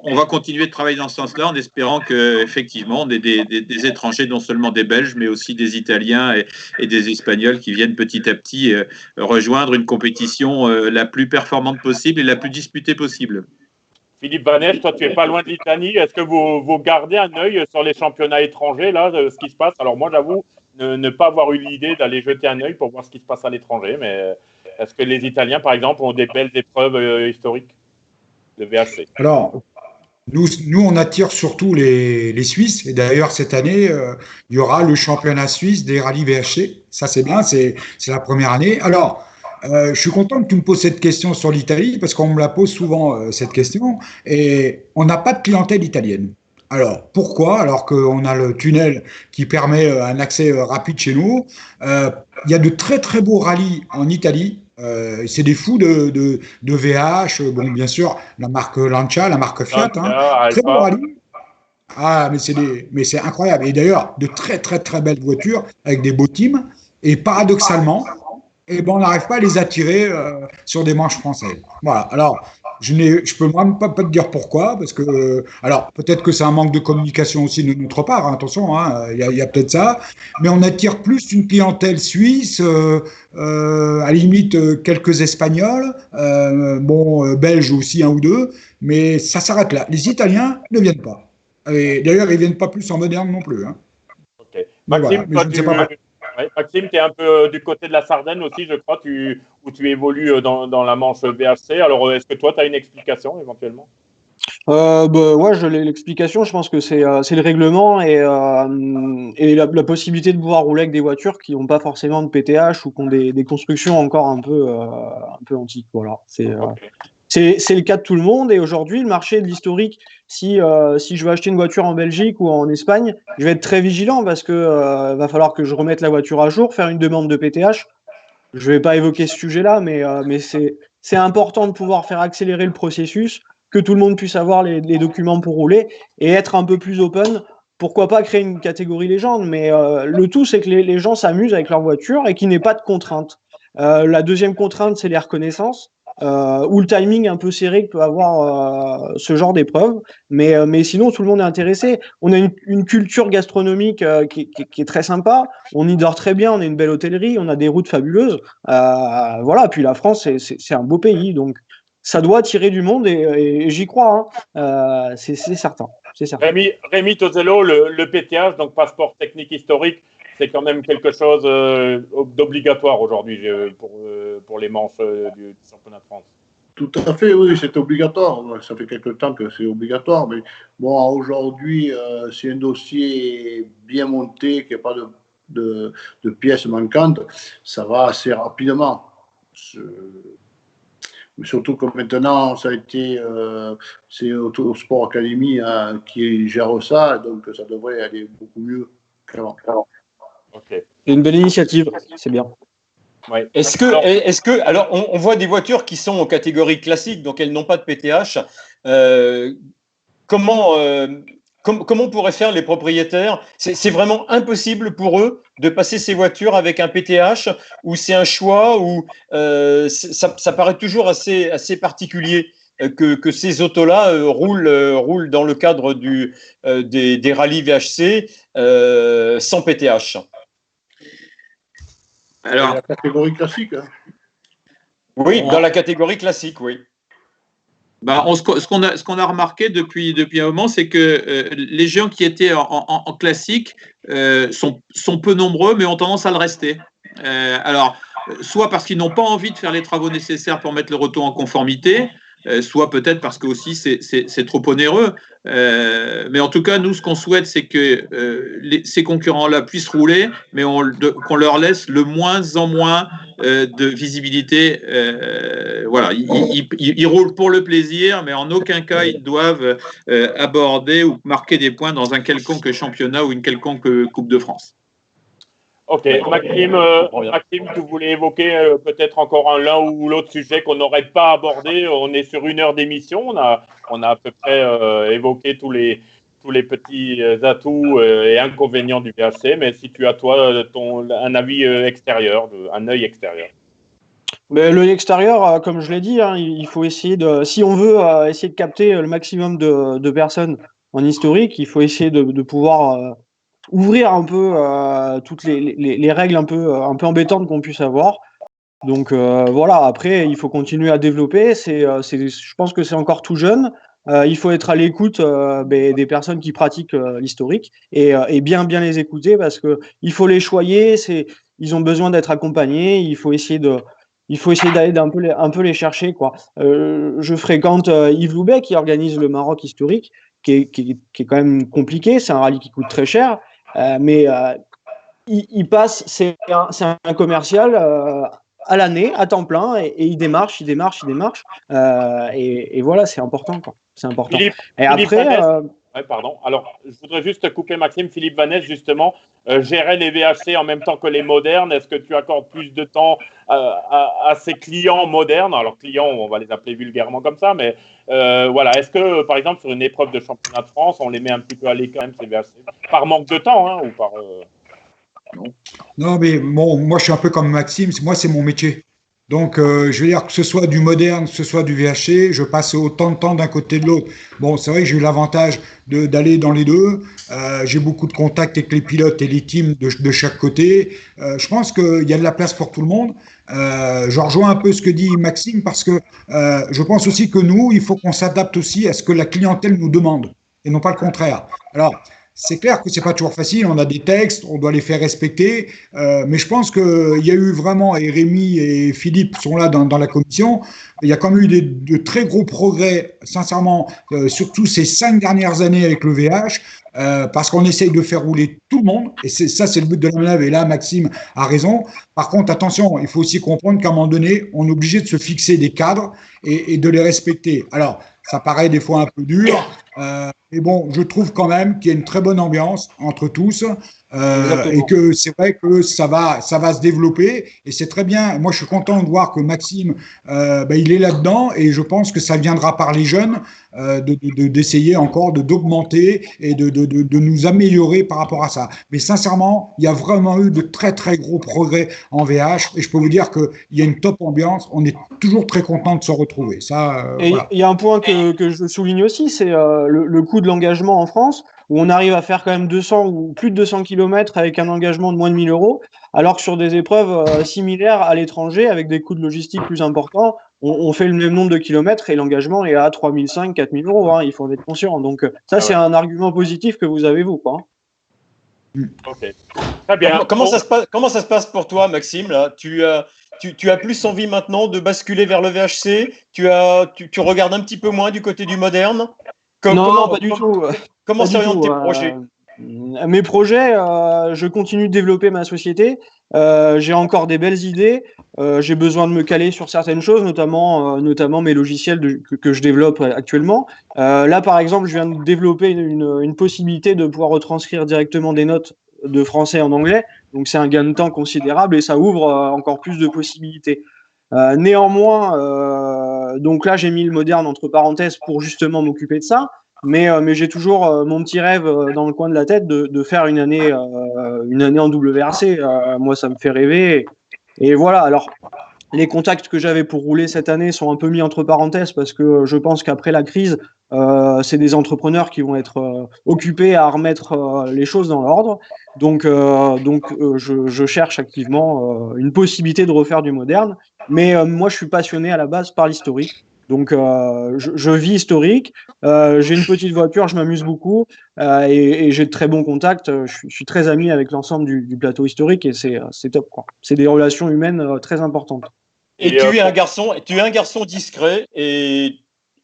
On va continuer de travailler dans ce sens-là en espérant qu'effectivement, on ait des étrangers, non seulement des Belges, mais aussi des Italiens et des Espagnols qui viennent petit à petit rejoindre une compétition la plus performante possible et la plus disputée possible. Philippe Vanesse, toi, tu n'es pas loin de l'Italie. Est-ce que vous gardez un œil sur les championnats étrangers, là, ce qui se passe? Alors moi, j'avoue, ne pas avoir eu l'idée d'aller jeter un œil pour voir ce qui se passe à l'étranger. Mais est-ce que les Italiens, par exemple, ont des belles épreuves historiques de VHC? Alors, nous, on attire surtout les Suisses. Et d'ailleurs, cette année, il y aura le championnat suisse des rallyes VHC. Ça, c'est bien, c'est la première année. Alors, je suis content que tu me poses cette question sur l'Italie, parce qu'on me la pose souvent, cette question. Et on n'a pas de clientèle italienne. Alors, pourquoi? Alors qu'on a le tunnel qui permet un accès rapide chez nous. Il y a de très, très beaux rallyes en Italie. C'est des fous de VH. Bon, bien sûr, la marque Lancia, la marque Fiat. Très beaux rallyes. Ah, mais c'est incroyable. Et d'ailleurs, de très, très, très belles voitures avec des beaux teams. Et paradoxalement, eh ben, on n'arrive pas à les attirer sur des manches françaises. Voilà. Alors, je peux même pas te dire pourquoi, parce que, alors, peut-être que c'est un manque de communication aussi de notre part, hein, attention, hein, il y a peut-être ça, mais on attire plus une clientèle suisse, à la limite quelques Espagnols, Belges aussi, un ou deux, mais ça s'arrête là. Les Italiens ne viennent pas. Et d'ailleurs, ils ne viennent pas plus en moderne non plus. Hein. Ok. Maxime, voilà, Maxime, tu es un peu du côté de la Sardaigne aussi, je crois, où tu évolues dans la Manche VHC. Alors, est-ce que toi, tu as une explication éventuellement? Ouais, je l'ai l'explication. Je pense que c'est le règlement et la possibilité de pouvoir rouler avec des voitures qui n'ont pas forcément de PTH ou qui ont des constructions encore un peu antiques. Voilà, c'est le cas de tout le monde. Et aujourd'hui, le marché de l'historique, si je veux acheter une voiture en Belgique ou en Espagne, je vais être très vigilant parce que va falloir que je remette la voiture à jour, faire une demande de PTH. Je vais pas évoquer ce sujet-là, mais c'est important de pouvoir faire accélérer le processus, que tout le monde puisse avoir les documents pour rouler et être un peu plus open. Pourquoi pas créer une catégorie légende, mais le tout, c'est que les gens s'amusent avec leur voiture et qu'il n'y ait pas de contraintes. La deuxième contrainte, c'est les reconnaissances. Ou le timing un peu serré que peut avoir ce genre d'épreuve, mais sinon tout le monde est intéressé. On a une culture gastronomique qui est très sympa, on y dort très bien, on a une belle hôtellerie, on a des routes fabuleuses, voilà. Puis la France c'est un beau pays, donc ça doit attirer du monde et j'y crois, hein. C'est certain. Rémi Tozello, le PTH, donc passeport technique historique, c'est quand même quelque chose d'obligatoire aujourd'hui pour les manches du championnat de France. Tout à fait, oui, c'est obligatoire. Ça fait quelque temps que c'est obligatoire, mais bon, aujourd'hui, si un dossier bien monté, qu'il n'y a pas de pièces manquantes, ça va assez rapidement. Mais surtout que maintenant, ça a été, c'est Autosport Academy qui gère ça, donc ça devrait aller beaucoup mieux qu'avant. Okay. C'est une belle initiative, c'est bien. Ouais. Est-ce que, alors, on voit des voitures qui sont en catégorie classique, donc elles n'ont pas de PTH. Comment pourraient faire les propriétaires? C'est vraiment impossible pour eux de passer ces voitures avec un PTH, ou c'est un choix, ou ça paraît toujours assez particulier que ces autos-là roulent dans le cadre des rallyes VHC sans PTH. Alors, la catégorie classique. Hein. Oui, dans la catégorie classique, oui. Ce qu'on a remarqué depuis un moment, c'est que les gens qui étaient en classique sont peu nombreux, mais ont tendance à le rester. Alors, soit parce qu'ils n'ont pas envie de faire les travaux nécessaires pour mettre leur auto en conformité, soit peut-être parce que aussi c'est trop onéreux. Mais en tout cas, nous, ce qu'on souhaite, c'est que ces concurrents-là puissent rouler, mais qu'on leur laisse le moins en moins de visibilité. Voilà, ils roulent pour le plaisir, mais en aucun cas ils doivent aborder ou marquer des points dans un quelconque championnat ou une quelconque Coupe de France. Ok, Maxime, tu voulais évoquer peut-être encore l'un ou l'autre sujet qu'on n'aurait pas abordé. On est sur 1 heure d'émission. On a à peu près évoqué tous les petits atouts et inconvénients du VHC. Mais si tu as, toi, un avis extérieur, un œil extérieur. Mais l'œil extérieur, comme je l'ai dit, hein, il faut essayer si on veut essayer de capter le maximum de personnes en historique, il faut essayer de pouvoir ouvrir un peu toutes les règles un peu embêtantes qu'on puisse avoir. Donc voilà, après il faut continuer à développer. Je pense que c'est encore tout jeune. il faut être à l'écoute des personnes qui pratiquent l'historique et bien les écouter parce que il faut les choyer. Ils ont besoin d'être accompagnés. Il faut essayer d'aller un peu les chercher, quoi. Je fréquente Yves Loubet qui organise le Maroc historique, qui est quand même compliqué. C'est un rallye qui coûte très cher, mais il passe. C'est un commercial à l'année, à temps plein, et il démarche. Et voilà, c'est important, quoi. C'est important. Philippe, et après. Ouais, pardon. Alors, je voudrais juste couper Maxime. Philippe Vanesse, justement, gérait les VHC en même temps que les modernes. Est-ce que tu accordes plus de temps à ces clients modernes? Alors, clients, on va les appeler vulgairement comme ça, mais voilà. Est-ce que, par exemple, sur une épreuve de championnat de France, on les met un petit peu à l'écart, même ces VHC, par manque de temps, hein, ou par Non, mais bon, moi, je suis un peu comme Maxime. Moi, c'est mon métier. Donc, je veux dire que ce soit du moderne, que ce soit du VHC, je passe autant de temps d'un côté de l'autre. Bon, c'est vrai que j'ai eu l'avantage d'aller dans les deux. J'ai beaucoup de contacts avec les pilotes et les teams de chaque côté. Je pense qu'il y a de la place pour tout le monde. Je rejoins un peu ce que dit Maxime parce que je pense aussi que nous, il faut qu'on s'adapte aussi à ce que la clientèle nous demande et non pas le contraire. Alors, c'est clair que c'est pas toujours facile, on a des textes, on doit les faire respecter, mais je pense qu'il y a eu vraiment, et Rémi et Philippe sont là dans la commission, il y a quand même eu de très gros progrès, sincèrement, surtout ces 5 dernières années avec le VH, parce qu'on essaye de faire rouler tout le monde, et c'est le but de la manœuvre, et là Maxime a raison. Par contre, attention, il faut aussi comprendre qu'à un moment donné, on est obligé de se fixer des cadres et de les respecter. Alors, ça paraît des fois un peu dur, mais bon, je trouve quand même qu'il y a une très bonne ambiance entre tous et que c'est vrai que ça va se développer et c'est très bien. Moi, je suis content de voir que Maxime, il est là-dedans et je pense que ça viendra par les jeunes d'essayer encore d'augmenter et de nous améliorer par rapport à ça. Mais sincèrement, il y a vraiment eu de très très gros progrès en VH et je peux vous dire qu'il y a une top ambiance. On est toujours très content de se retrouver. Ça, et voilà. il y a un point que je souligne aussi, c'est le coût de l'engagement en France, où on arrive à faire quand même 200 ou plus de 200 km avec un engagement de moins de 1 000 €, alors que sur des épreuves similaires à l'étranger, avec des coûts de logistique plus importants, on fait le même nombre de kilomètres et l'engagement est à 3 500, 4 000 €. Hein, il faut en être conscient. Donc ça, c'est un argument positif que vous avez, vous, quoi. Ok. Très bien. Comment ça se passe pour toi, Maxime, là tu as plus envie maintenant de basculer vers le VHC? Tu regardes un petit peu moins du côté du moderne? Non, pas du tout. Comment s'orientent tes projets? Mes projets, je continue de développer ma société. J'ai encore des belles idées. J'ai besoin de me caler sur certaines choses, notamment mes logiciels que je développe actuellement. Là, par exemple, je viens de développer une possibilité de pouvoir retranscrire directement des notes de français en anglais. Donc, c'est un gain de temps considérable et ça ouvre encore plus de possibilités. Néanmoins, donc là, j'ai mis le moderne entre parenthèses pour justement m'occuper de ça. Mais j'ai toujours mon petit rêve dans le coin de la tête de faire une année en WRC. Moi, ça me fait rêver. Et voilà. Alors, les contacts que j'avais pour rouler cette année sont un peu mis entre parenthèses parce que je pense qu'après la crise, c'est des entrepreneurs qui vont être occupés à remettre les choses dans l'ordre. Donc, je cherche activement une possibilité de refaire du moderne. Mais moi, je suis passionné à la base par l'historique. Donc, je vis historique. J'ai une petite voiture, je m'amuse beaucoup et j'ai de très bons contacts. Je suis très ami avec l'ensemble du plateau historique et c'est top, quoi. C'est des relations humaines très importantes. Et tu es un garçon discret et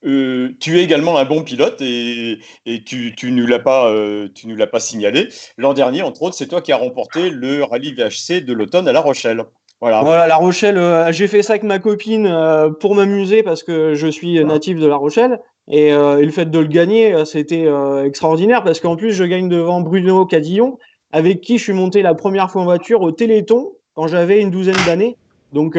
tu es également un bon pilote et tu nous l'as pas signalé. L'an dernier, entre autres, c'est toi qui as remporté le rallye VHC de l'automne à La Rochelle. Voilà, La Rochelle, j'ai fait ça avec ma copine pour m'amuser parce que je suis natif de La Rochelle et le fait de le gagner, c'était extraordinaire parce qu'en plus, je gagne devant Bruno Cadillon avec qui je suis monté la première fois en voiture au Téléthon quand j'avais une douzaine d'années. Donc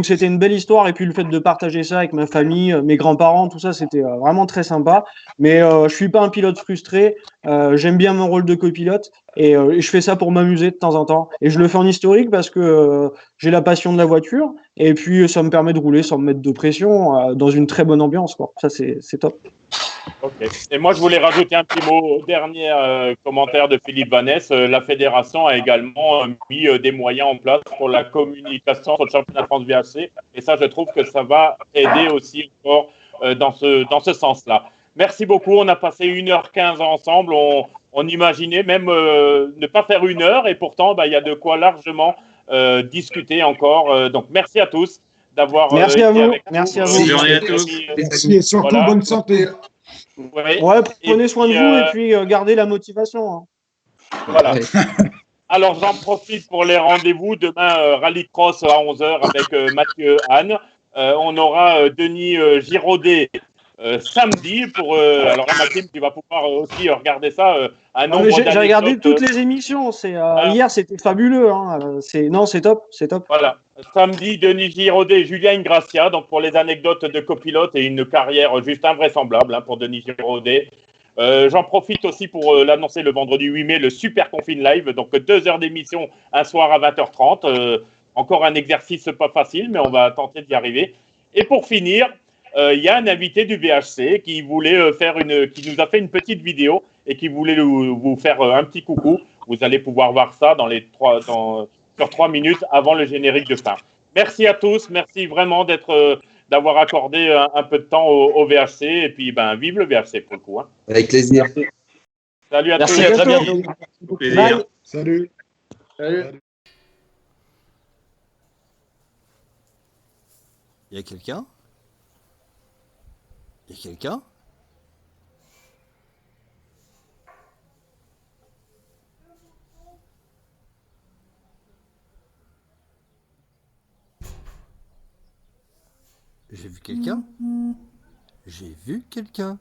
c'était une belle histoire et puis le fait de partager ça avec ma famille, mes grands-parents, tout ça, c'était vraiment très sympa. Mais je suis pas un pilote frustré. J'aime bien mon rôle de copilote et je fais ça pour m'amuser de temps en temps. Et je le fais en historique parce que j'ai la passion de la voiture et puis ça me permet de rouler sans me mettre de pression dans une très bonne ambiance, quoi. Ça c'est top. Ok. Et moi, je voulais rajouter un petit mot au dernier commentaire de Philippe Vanesse. La fédération a également mis des moyens en place pour la communication sur le championnat de France VHC. Et ça, je trouve que ça va aider aussi encore dans ce sens-là. merci beaucoup. On a passé 1h15 ensemble. On imaginait même ne pas faire 1 heure et pourtant, il y a de quoi largement discuter encore. Donc, merci à tous d'avoir Merci à été vous. avec nous. Merci à Bonne vous. journée à tous. Merci et surtout Voilà. bonne santé. Ouais. Ouais, Et prenez soin de puis, vous et puis gardez la motivation. Hein. voilà. Ouais. Alors, j'en profite pour les rendez-vous. Demain, Rallycross à 11h avec Mathieu Anne. On aura Denis Giraudet samedi. Alors, là, Maxime, tu vas pouvoir aussi regarder ça. Un Non, mais nombre j'ai regardé d'anecdotes. toutes les émissions. Ah. Hier, c'était fabuleux. Hein. Non, c'est top. C'est top. Voilà. Samedi, Denis Giraudet et Julien Ingracia. Donc, pour les anecdotes de copilote et une carrière juste invraisemblable pour Denis Giraudet. J'en profite aussi pour l'annoncer le vendredi 8 mai, le Super Confine Live. Donc, 2 heures d'émission, un soir à 20h30. Encore un exercice pas facile, mais on va tenter d'y arriver. Et pour finir, il y a un invité du VHC qui voulait qui nous a fait une petite vidéo et qui voulait vous faire un petit coucou. Vous allez pouvoir voir ça sur 3 minutes avant le générique de fin. Merci à tous. Merci vraiment d'avoir accordé un peu de temps au VHC. Et puis, vive le VHC pour le coup. Hein. Avec plaisir. Salut à Merci, tous. à très bientôt. Plaisir. Bye. Salut. Salut. Il y a quelqu'un? Il y a quelqu'un? J'ai vu quelqu'un? J'ai vu quelqu'un.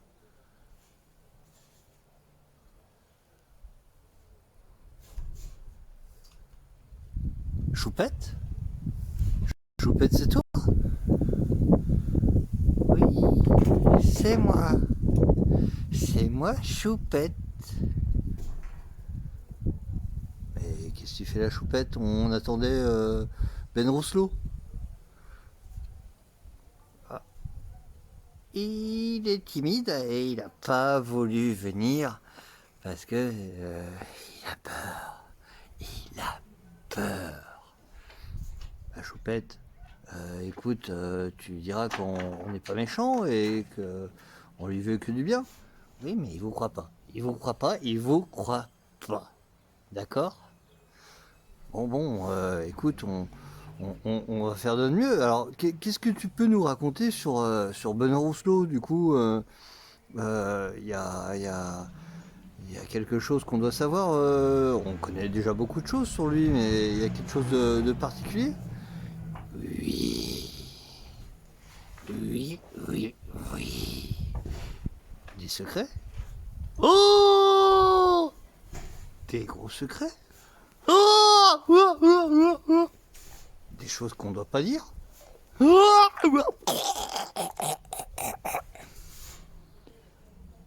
Choupette? Choupette, c'est toi? Oui, c'est moi. C'est moi, Choupette. Mais qu'est-ce que tu fais là, Choupette? On attendait Ben Rousselot. Ah. Il est timide et il n'a pas voulu venir parce que il a peur. Il a peur. La Choupette, écoute, tu diras qu'on n'est pas méchant et qu'on lui veut que du bien. Oui, mais il vous croit pas. Il vous croit pas, il vous croit pas. D'accord? Bon, écoute, on va faire de mieux. Alors, qu'est-ce que tu peux nous raconter sur Benoît Rousselot? Du coup, il y a quelque chose qu'on doit savoir. On connaît déjà beaucoup de choses sur lui, mais il y a quelque chose de particulier? Oui. Des secrets? Oh! Des gros secrets? Oh! Des choses qu'on ne doit pas dire?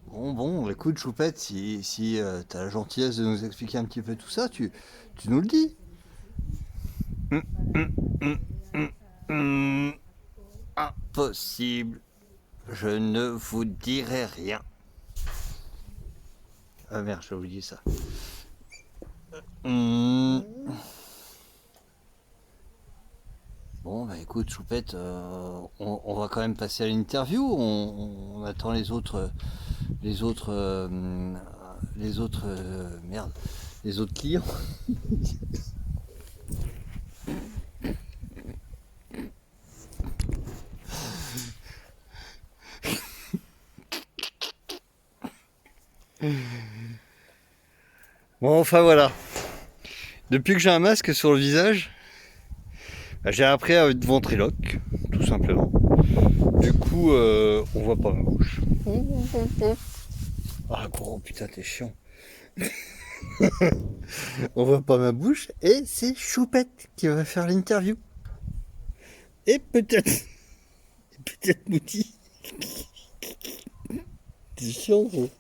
Bon, écoute, Choupette, si tu as la gentillesse de nous expliquer un petit peu tout ça, tu nous le dis. Impossible. Je ne vous dirai rien. Ah merde, j'ai oublié ça. Bon, écoute, Choupette, on va quand même passer à l'interview. On attend les autres clients. Bon, enfin voilà. Depuis que j'ai un masque sur le visage, j'ai appris à être ventriloque, tout simplement. Du coup, on voit pas ma bouche. Ah gros, putain, t'es chiant. On voit pas ma bouche et c'est Choupette qui va faire l'interview. Et peut-être Mouti. T'es chiant, gros.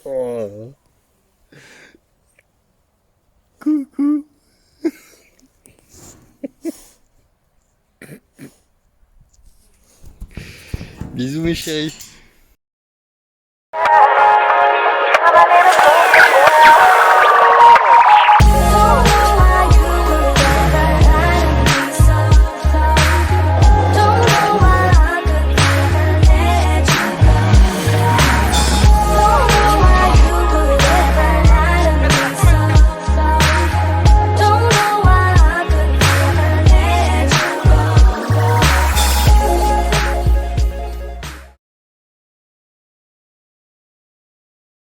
Oh. Coucou. Bisous mes chéris.